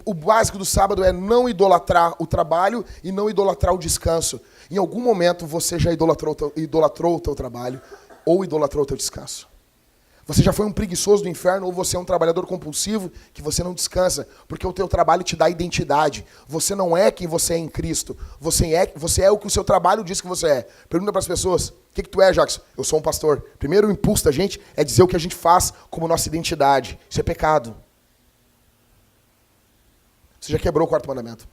O básico do sábado é não idolatrar o trabalho e não idolatrar o descanso. Em algum momento você já idolatrou o teu trabalho ou idolatrou o teu descanso. Você já foi um preguiçoso do inferno ou você é um trabalhador compulsivo que você não descansa, porque o teu trabalho te dá identidade. Você não é quem você é em Cristo. Você é o que o seu trabalho diz que você é. Pergunta para as pessoas, o que tu é, Jackson? Eu sou um pastor. Primeiro o impulso da gente é dizer o que a gente faz como nossa identidade. Isso é pecado. Você já quebrou o quarto mandamento.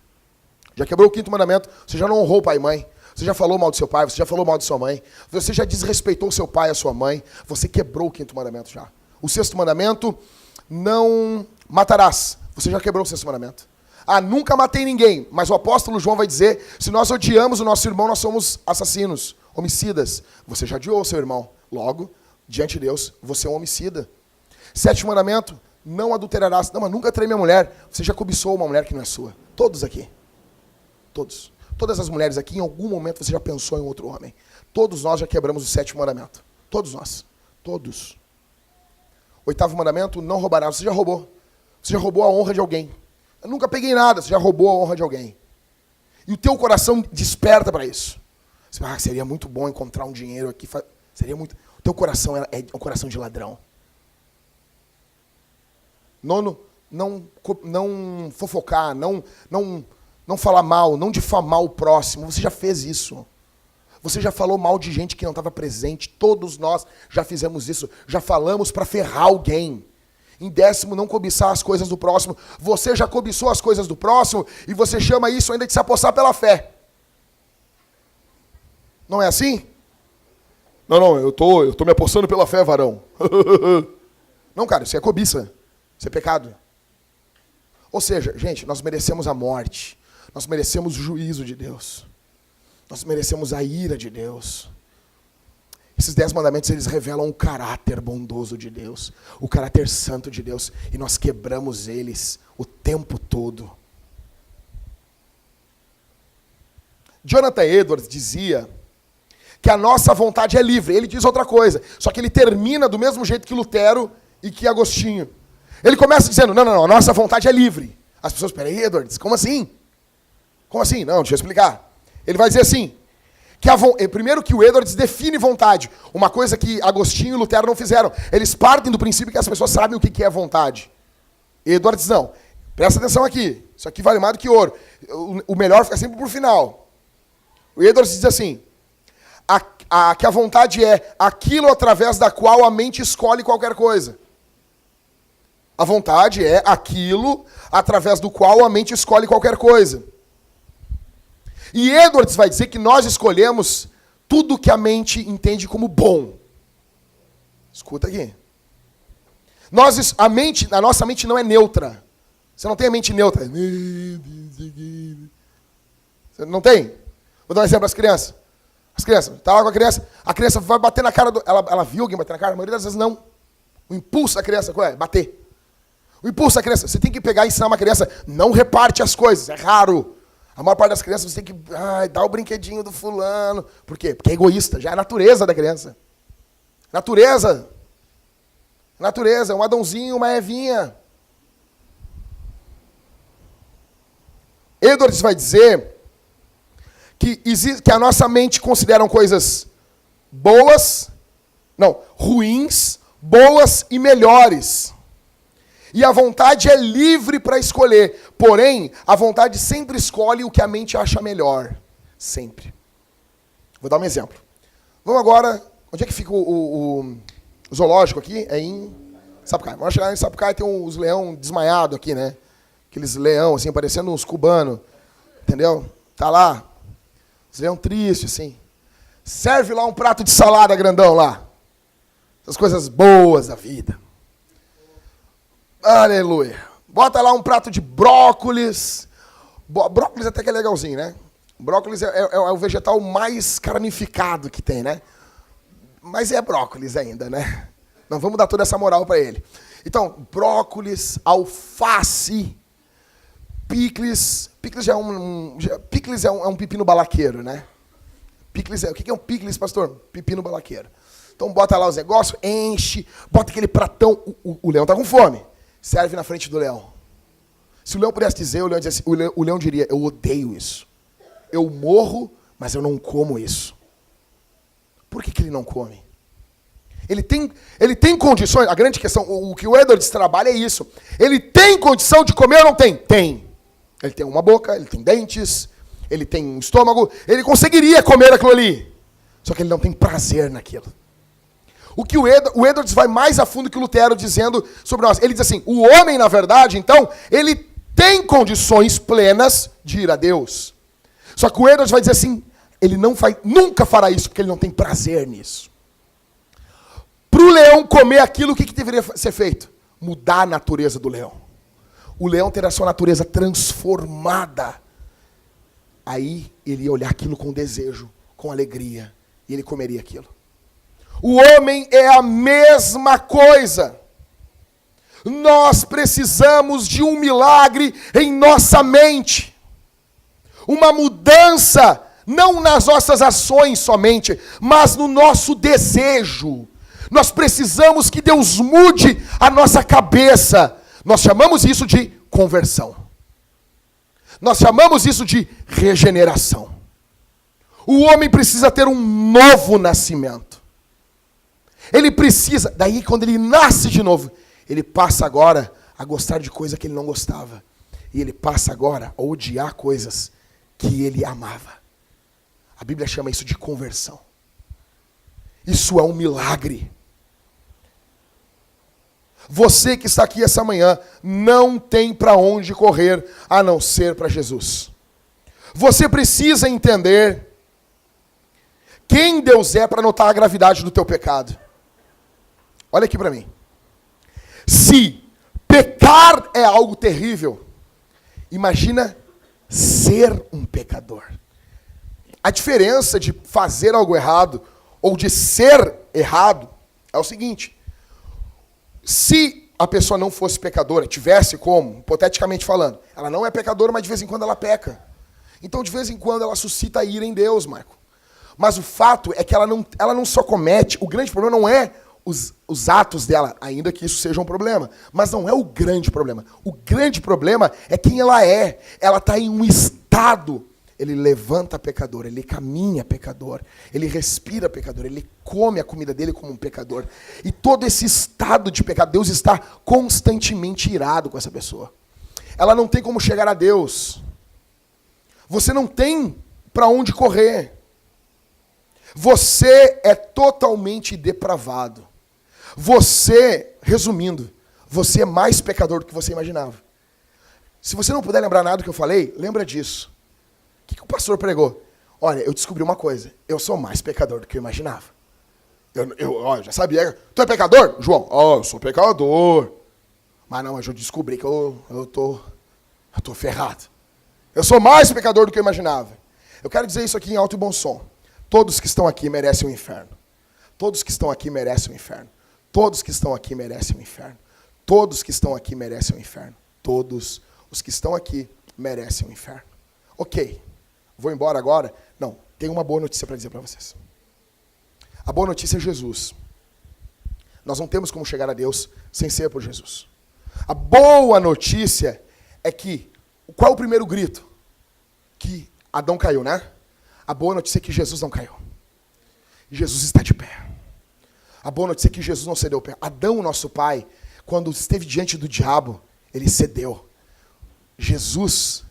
Já quebrou o quinto mandamento. Você já não honrou o pai e mãe. Você já falou mal do seu pai, você já falou mal de sua mãe. Você já desrespeitou o seu pai e a sua mãe. Você quebrou o quinto mandamento já. O sexto mandamento, não matarás. Você já quebrou o sexto mandamento. Ah, nunca matei ninguém. Mas o apóstolo João vai dizer, se nós odiamos o nosso irmão, nós somos assassinos, homicidas. Você já odiou o seu irmão. Logo, diante de Deus, você é um homicida. Sétimo mandamento, não adulterarás. Não, mas nunca traí minha mulher. Você já cobiçou uma mulher que não é sua. Todos aqui. Todos. Todas as mulheres aqui, em algum momento, você já pensou em outro homem. Todos nós já quebramos o sétimo mandamento. Todos nós. Todos. Oitavo mandamento, não roubarás. Você já roubou. Você já roubou a honra de alguém. Eu nunca peguei nada, você já roubou a honra de alguém. E o teu coração desperta para isso. Você fala, seria muito bom encontrar um dinheiro aqui. Seria muito... O teu coração é um coração de ladrão. Nono, não fofocar, não falar mal, não difamar o próximo. Você já fez isso. Você já falou mal de gente que não estava presente. Todos nós já fizemos isso. Já falamos para ferrar alguém. Em décimo, não cobiçar as coisas do próximo. Você já cobiçou as coisas do próximo e você chama isso ainda de se apossar pela fé. Não é assim? Não, eu tô me apossando pela fé, varão. Não, cara, isso é cobiça. Isso é pecado. Ou seja, gente, nós merecemos a morte. Nós merecemos o juízo de Deus. Nós merecemos a ira de Deus. Esses 10 mandamentos, eles revelam o caráter bondoso de Deus, o caráter santo de Deus, e nós quebramos eles o tempo todo. Jonathan Edwards dizia que a nossa vontade é livre. Ele diz outra coisa, só que ele termina do mesmo jeito que Lutero e que Agostinho. Ele começa dizendo, não, a nossa vontade é livre. As pessoas, peraí, Edwards, como assim? Como assim? Não, deixa eu explicar. Ele vai dizer assim, primeiro que o Edwards define vontade, uma coisa que Agostinho e Lutero não fizeram. Eles partem do princípio que as pessoas sabem o que é vontade. Edwards não. Presta atenção aqui, isso aqui vale mais do que ouro. O melhor fica sempre por final. O Edwards diz assim, que a vontade é aquilo através da qual a mente escolhe qualquer coisa. A vontade é aquilo através do qual a mente escolhe qualquer coisa. E Edwards vai dizer que nós escolhemos tudo que a mente entende como bom. Escuta aqui. A nossa mente não é neutra. Você não tem a mente neutra. Você não tem? Vou dar um exemplo para as crianças. As crianças, tá lá com a criança vai bater na cara ela viu alguém bater na cara? A maioria das vezes não. O impulso da criança, qual é? Bater. O impulso da criança, você tem que pegar e ensinar uma criança, não reparte as coisas, é raro. A maior parte das crianças você tem que dar o brinquedinho do fulano. Por quê? Porque é egoísta, já é a natureza da criança. Natureza, um Adãozinho, uma Evinha. Edwards vai dizer que a nossa mente considera coisas ruins, boas e melhores. E a vontade é livre para escolher. Porém, a vontade sempre escolhe o que a mente acha melhor. Sempre. Vou dar um exemplo. Vamos agora... Onde é que fica o zoológico aqui? É em Sapucaí. Vamos chegar em Sapucaí, tem uns leão desmaiados aqui, né? Aqueles leão, assim, parecendo uns cubanos. Entendeu? Tá lá. Os leão tristes, assim. Serve lá um prato de salada grandão lá. Essas coisas boas da vida. Aleluia. Bota lá um prato de brócolis. Brócolis até que é legalzinho, né? Brócolis é o vegetal mais carnificado que tem, né? Mas é brócolis ainda, né? Não vamos dar toda essa moral para ele. Então, brócolis, alface, picles. Picles já é um pepino balaqueiro, né? Picles o que é um picles, pastor? Pepino balaqueiro. Então bota lá os negócios, enche, bota aquele pratão. O leão tá com fome. Serve na frente do leão. Se o leão pudesse dizer, o leão diria, eu odeio isso. Eu morro, mas eu não como isso. Por que ele não come? Ele tem condições, a grande questão, o que o Edwards trabalha é isso. Ele tem condição de comer ou não tem? Tem. Ele tem uma boca, ele tem dentes, ele tem um estômago, ele conseguiria comer aquilo ali. Só que ele não tem prazer naquilo. O que o Edwards vai mais a fundo que o Lutero dizendo sobre nós. Ele diz assim, o homem, na verdade, então, ele tem condições plenas de ir a Deus. Só que o Edwards vai dizer assim, ele nunca fará isso, porque ele não tem prazer nisso. Para o leão comer aquilo, o que deveria ser feito? Mudar a natureza do leão. O leão ter a sua natureza transformada. Aí ele ia olhar aquilo com desejo, com alegria, e ele comeria aquilo. O homem é a mesma coisa. Nós precisamos de um milagre em nossa mente. Uma mudança, não nas nossas ações somente, mas no nosso desejo. Nós precisamos que Deus mude a nossa cabeça. Nós chamamos isso de conversão. Nós chamamos isso de regeneração. O homem precisa ter um novo nascimento. Ele precisa, daí quando ele nasce de novo, ele passa agora a gostar de coisa que ele não gostava. E ele passa agora a odiar coisas que ele amava. A Bíblia chama isso de conversão. Isso é um milagre. Você que está aqui essa manhã não tem para onde correr a não ser para Jesus. Você precisa entender quem Deus é para notar a gravidade do teu pecado. Olha aqui para mim. Se pecar é algo terrível, imagina ser um pecador. A diferença de fazer algo errado ou de ser errado é o seguinte. Se a pessoa não fosse pecadora, tivesse como, hipoteticamente falando, ela não é pecadora, mas de vez em quando ela peca. Então, de vez em quando, ela suscita a ira em Deus, Marco. Mas o fato é que ela não só comete, o grande problema não é os atos dela, ainda que isso seja um problema, mas não é o grande problema. O grande problema é quem ela é. Ela está em um estado. Ele levanta pecador, ele caminha pecador, ele respira pecador, ele come a comida dele como um pecador. E todo esse estado de pecado, Deus está constantemente irado com essa pessoa. Ela não tem como chegar a Deus. Você não tem para onde correr. Você é totalmente depravado. Você, resumindo, você é mais pecador do que você imaginava. Se você não puder lembrar nada do que eu falei, lembra disso. O que o pastor pregou? Olha, eu descobri uma coisa. Eu sou mais pecador do que eu imaginava. Eu já sabia. Tu é pecador, João? Eu sou pecador. Mas não, eu descobri que eu tô ferrado. Eu sou mais pecador do que eu imaginava. Eu quero dizer isso aqui em alto e bom som. Todos que estão aqui merecem o inferno. Todos que estão aqui merecem o inferno. Todos que estão aqui merecem o inferno. Todos que estão aqui merecem o inferno. Todos os que estão aqui merecem o inferno. Ok. Vou embora agora? Não, tenho uma boa notícia para dizer para vocês. A boa notícia é Jesus. Nós não temos como chegar a Deus sem ser por Jesus. A boa notícia é que, qual é o primeiro grito? Que Adão caiu, né? A boa notícia é que Jesus não caiu. Jesus está de pé. A boa notícia é que Jesus não cedeu o pé. Adão, nosso pai, quando esteve diante do diabo, ele cedeu. Jesus,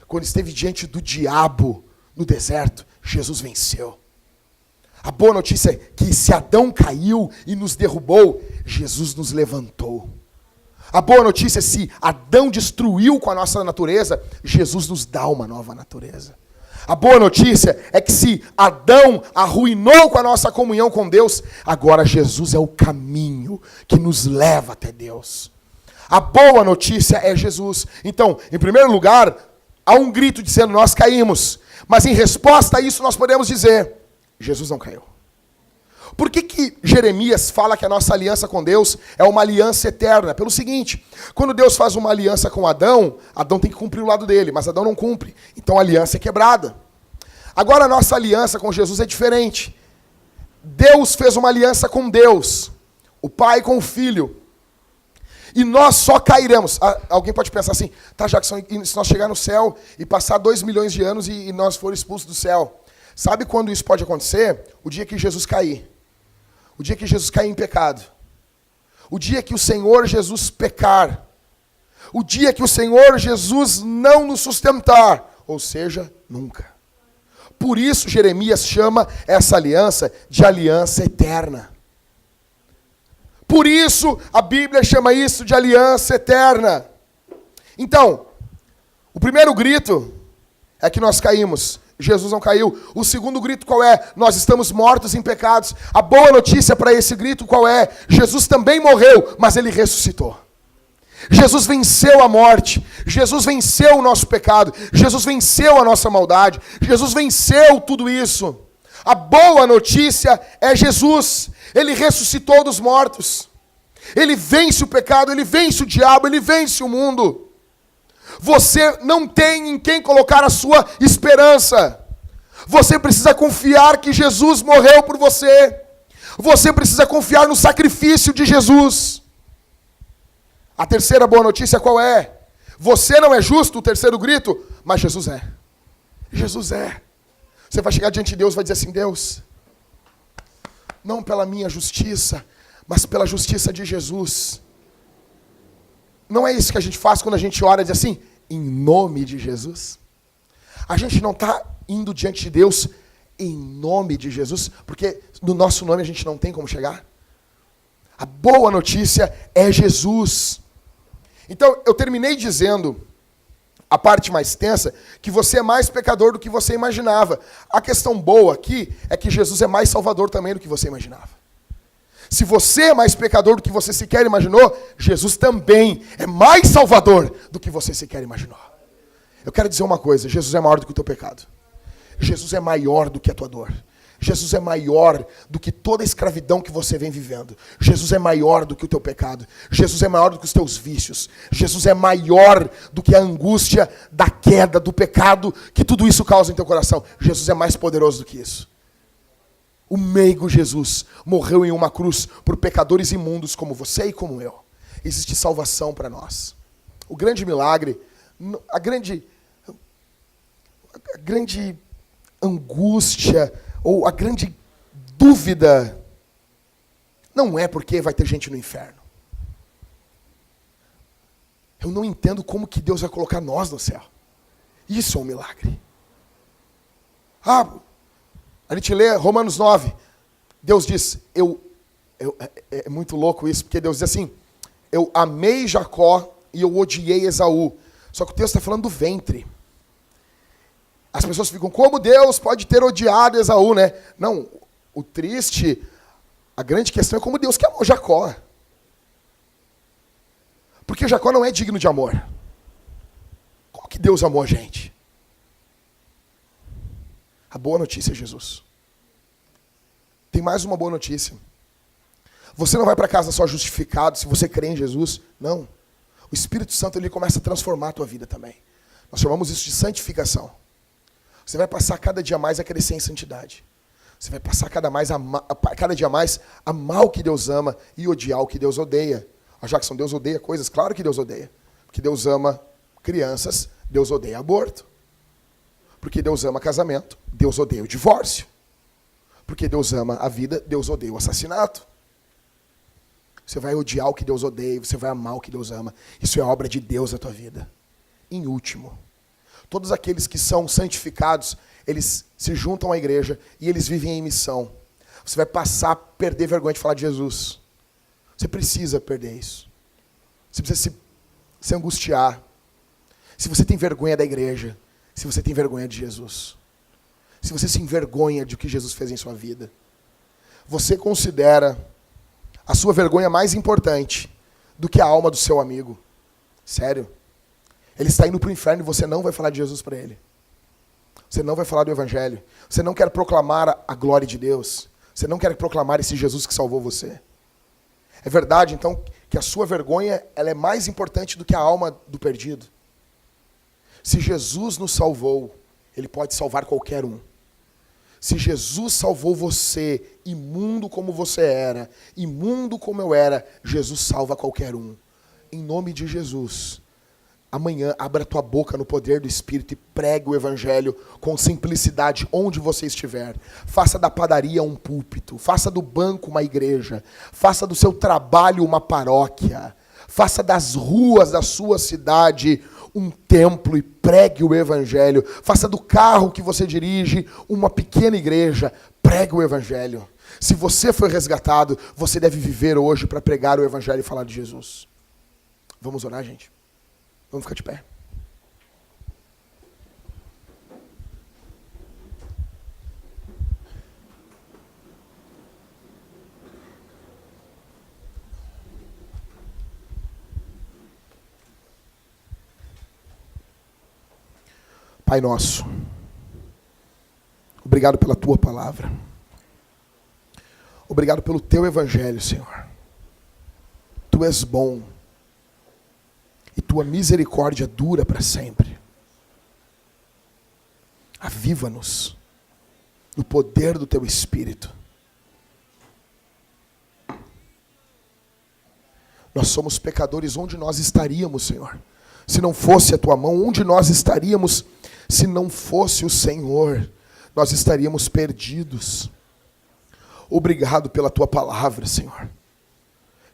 quando esteve diante do diabo no deserto, Jesus venceu. A boa notícia é que se Adão caiu e nos derrubou, Jesus nos levantou. A boa notícia é se Adão destruiu com a nossa natureza, Jesus nos dá uma nova natureza. A boa notícia é que se Adão arruinou com a nossa comunhão com Deus, agora Jesus é o caminho que nos leva até Deus. A boa notícia é Jesus. Então, em primeiro lugar, há um grito dizendo, nós caímos. Mas em resposta a isso nós podemos dizer, Jesus não caiu. Por que Jeremias fala que a nossa aliança com Deus é uma aliança eterna? Pelo seguinte, quando Deus faz uma aliança com Adão, Adão tem que cumprir o lado dele, mas Adão não cumpre. Então a aliança é quebrada. Agora a nossa aliança com Jesus é diferente. Deus fez uma aliança com Deus, o Pai com o Filho. E nós só cairemos. Alguém pode pensar assim, tá, Jackson, se nós chegar no céu e passar 2 milhões de anos e nós formos expulsos do céu, sabe quando isso pode acontecer? O dia que Jesus cair. O dia que Jesus cair em pecado. O dia que o Senhor Jesus pecar. O dia que o Senhor Jesus não nos sustentar. Ou seja, nunca. Por isso Jeremias chama essa aliança de aliança eterna. Por isso a Bíblia chama isso de aliança eterna. Então, o primeiro grito é que nós caímos. Jesus não caiu. O segundo grito qual é? Nós estamos mortos em pecados. A boa notícia para esse grito qual é? Jesus também morreu, mas ele ressuscitou. Jesus venceu a morte. Jesus venceu o nosso pecado. Jesus venceu a nossa maldade. Jesus venceu tudo isso. A boa notícia é Jesus. Ele ressuscitou dos mortos. Ele vence o pecado, ele vence o diabo, ele vence o mundo. Você não tem em quem colocar a sua esperança. Você precisa confiar que Jesus morreu por você. Você precisa confiar no sacrifício de Jesus. A terceira boa notícia qual é? Você não é justo, o terceiro grito, mas Jesus é. Jesus é. Você vai chegar diante de Deus e vai dizer assim, Deus, não pela minha justiça, mas pela justiça de Jesus. Não é isso que a gente faz quando a gente ora e diz assim, em nome de Jesus? A gente não está indo diante de Deus em nome de Jesus, porque no nosso nome a gente não tem como chegar. A boa notícia é Jesus. Então, eu terminei dizendo, a parte mais tensa, que você é mais pecador do que você imaginava. A questão boa aqui é que Jesus é mais salvador também do que você imaginava. Se você é mais pecador do que você sequer imaginou, Jesus também é mais salvador do que você sequer imaginou. Eu quero dizer uma coisa, Jesus é maior do que o teu pecado. Jesus é maior do que a tua dor. Jesus é maior do que toda a escravidão que você vem vivendo. Jesus é maior do que o teu pecado. Jesus é maior do que os teus vícios. Jesus é maior do que a angústia da queda, do pecado, que tudo isso causa em teu coração. Jesus é mais poderoso do que isso. O meigo Jesus morreu em uma cruz por pecadores imundos como você e como eu. Existe salvação para nós. O grande milagre, a grande angústia, ou a grande dúvida, não é porque vai ter gente no inferno. Eu não entendo como que Deus vai colocar nós no céu. Isso é um milagre. A gente lê Romanos 9. Deus diz, é muito louco isso, porque Deus diz assim, eu amei Jacó e eu odiei Esaú. Só que o texto está falando do ventre. As pessoas ficam, como Deus pode ter odiado Esaú, né? Não, o triste, a grande questão é como Deus que amou Jacó. Porque Jacó não é digno de amor. Como que Deus amou a gente? A boa notícia é Jesus. Tem mais uma boa notícia. Você não vai para casa só justificado se você crê em Jesus. Não. O Espírito Santo ele começa a transformar a tua vida também. Nós chamamos isso de santificação. Você vai passar cada dia mais a crescer em santidade. Você vai passar cada dia mais a amar o que Deus ama e odiar o que Deus odeia. Jackson, Deus odeia coisas? Claro que Deus odeia. Porque Deus ama crianças, Deus odeia aborto. Porque Deus ama casamento, Deus odeia o divórcio. Porque Deus ama a vida, Deus odeia o assassinato. Você vai odiar o que Deus odeia, você vai amar o que Deus ama. Isso é obra de Deus na tua vida. Em último, todos aqueles que são santificados, eles se juntam à igreja e eles vivem em missão. Você vai passar a perder vergonha de falar de Jesus. Você precisa perder isso. Você precisa se angustiar. Se você tem vergonha da igreja, se você tem vergonha de Jesus. se você se envergonha de o que Jesus fez em sua vida, você considera a sua vergonha mais importante do que a alma do seu amigo. Sério. Ele está indo para o inferno e você não vai falar de Jesus para ele. Você não vai falar do Evangelho. Você não quer proclamar a glória de Deus. Você não quer proclamar esse Jesus que salvou você. É verdade, então, que a sua vergonha ela é mais importante do que a alma do perdido. Se Jesus nos salvou, Ele pode salvar qualquer um. Se Jesus salvou você, imundo como você era, imundo como eu era, Jesus salva qualquer um. Em nome de Jesus, amanhã abra tua boca no poder do Espírito e pregue o Evangelho com simplicidade onde você estiver. Faça da padaria um púlpito, faça do banco uma igreja, faça do seu trabalho uma paróquia, faça das ruas da sua cidade um templo e pregue o Evangelho. Faça do carro que você dirige uma pequena igreja, pregue o Evangelho. Se você foi resgatado, você deve viver hoje para pregar o Evangelho e falar de Jesus. Vamos orar, gente? Vamos ficar de pé. Pai nosso, obrigado pela tua palavra. Obrigado pelo teu Evangelho, Senhor. Tu és bom. E tua misericórdia dura para sempre. Aviva-nos no poder do teu Espírito. Nós somos pecadores, onde nós estaríamos, Senhor? Se não fosse a tua mão, onde nós estaríamos? Se não fosse o Senhor, nós estaríamos perdidos. Obrigado pela tua palavra, Senhor.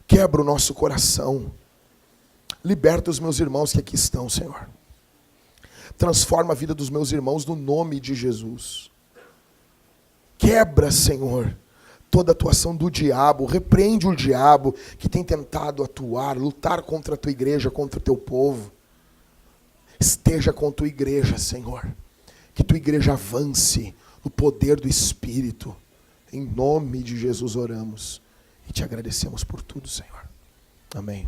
Quebra o nosso coração. Liberta os meus irmãos que aqui estão, Senhor. Transforma a vida dos meus irmãos no nome de Jesus. Quebra, Senhor, toda a atuação do diabo. Repreende o diabo que tem tentado atuar, lutar contra a tua igreja, contra o teu povo. Esteja com a tua igreja, Senhor. Que tua igreja avance no poder do Espírito. Em nome de Jesus oramos. E te agradecemos por tudo, Senhor. Amém.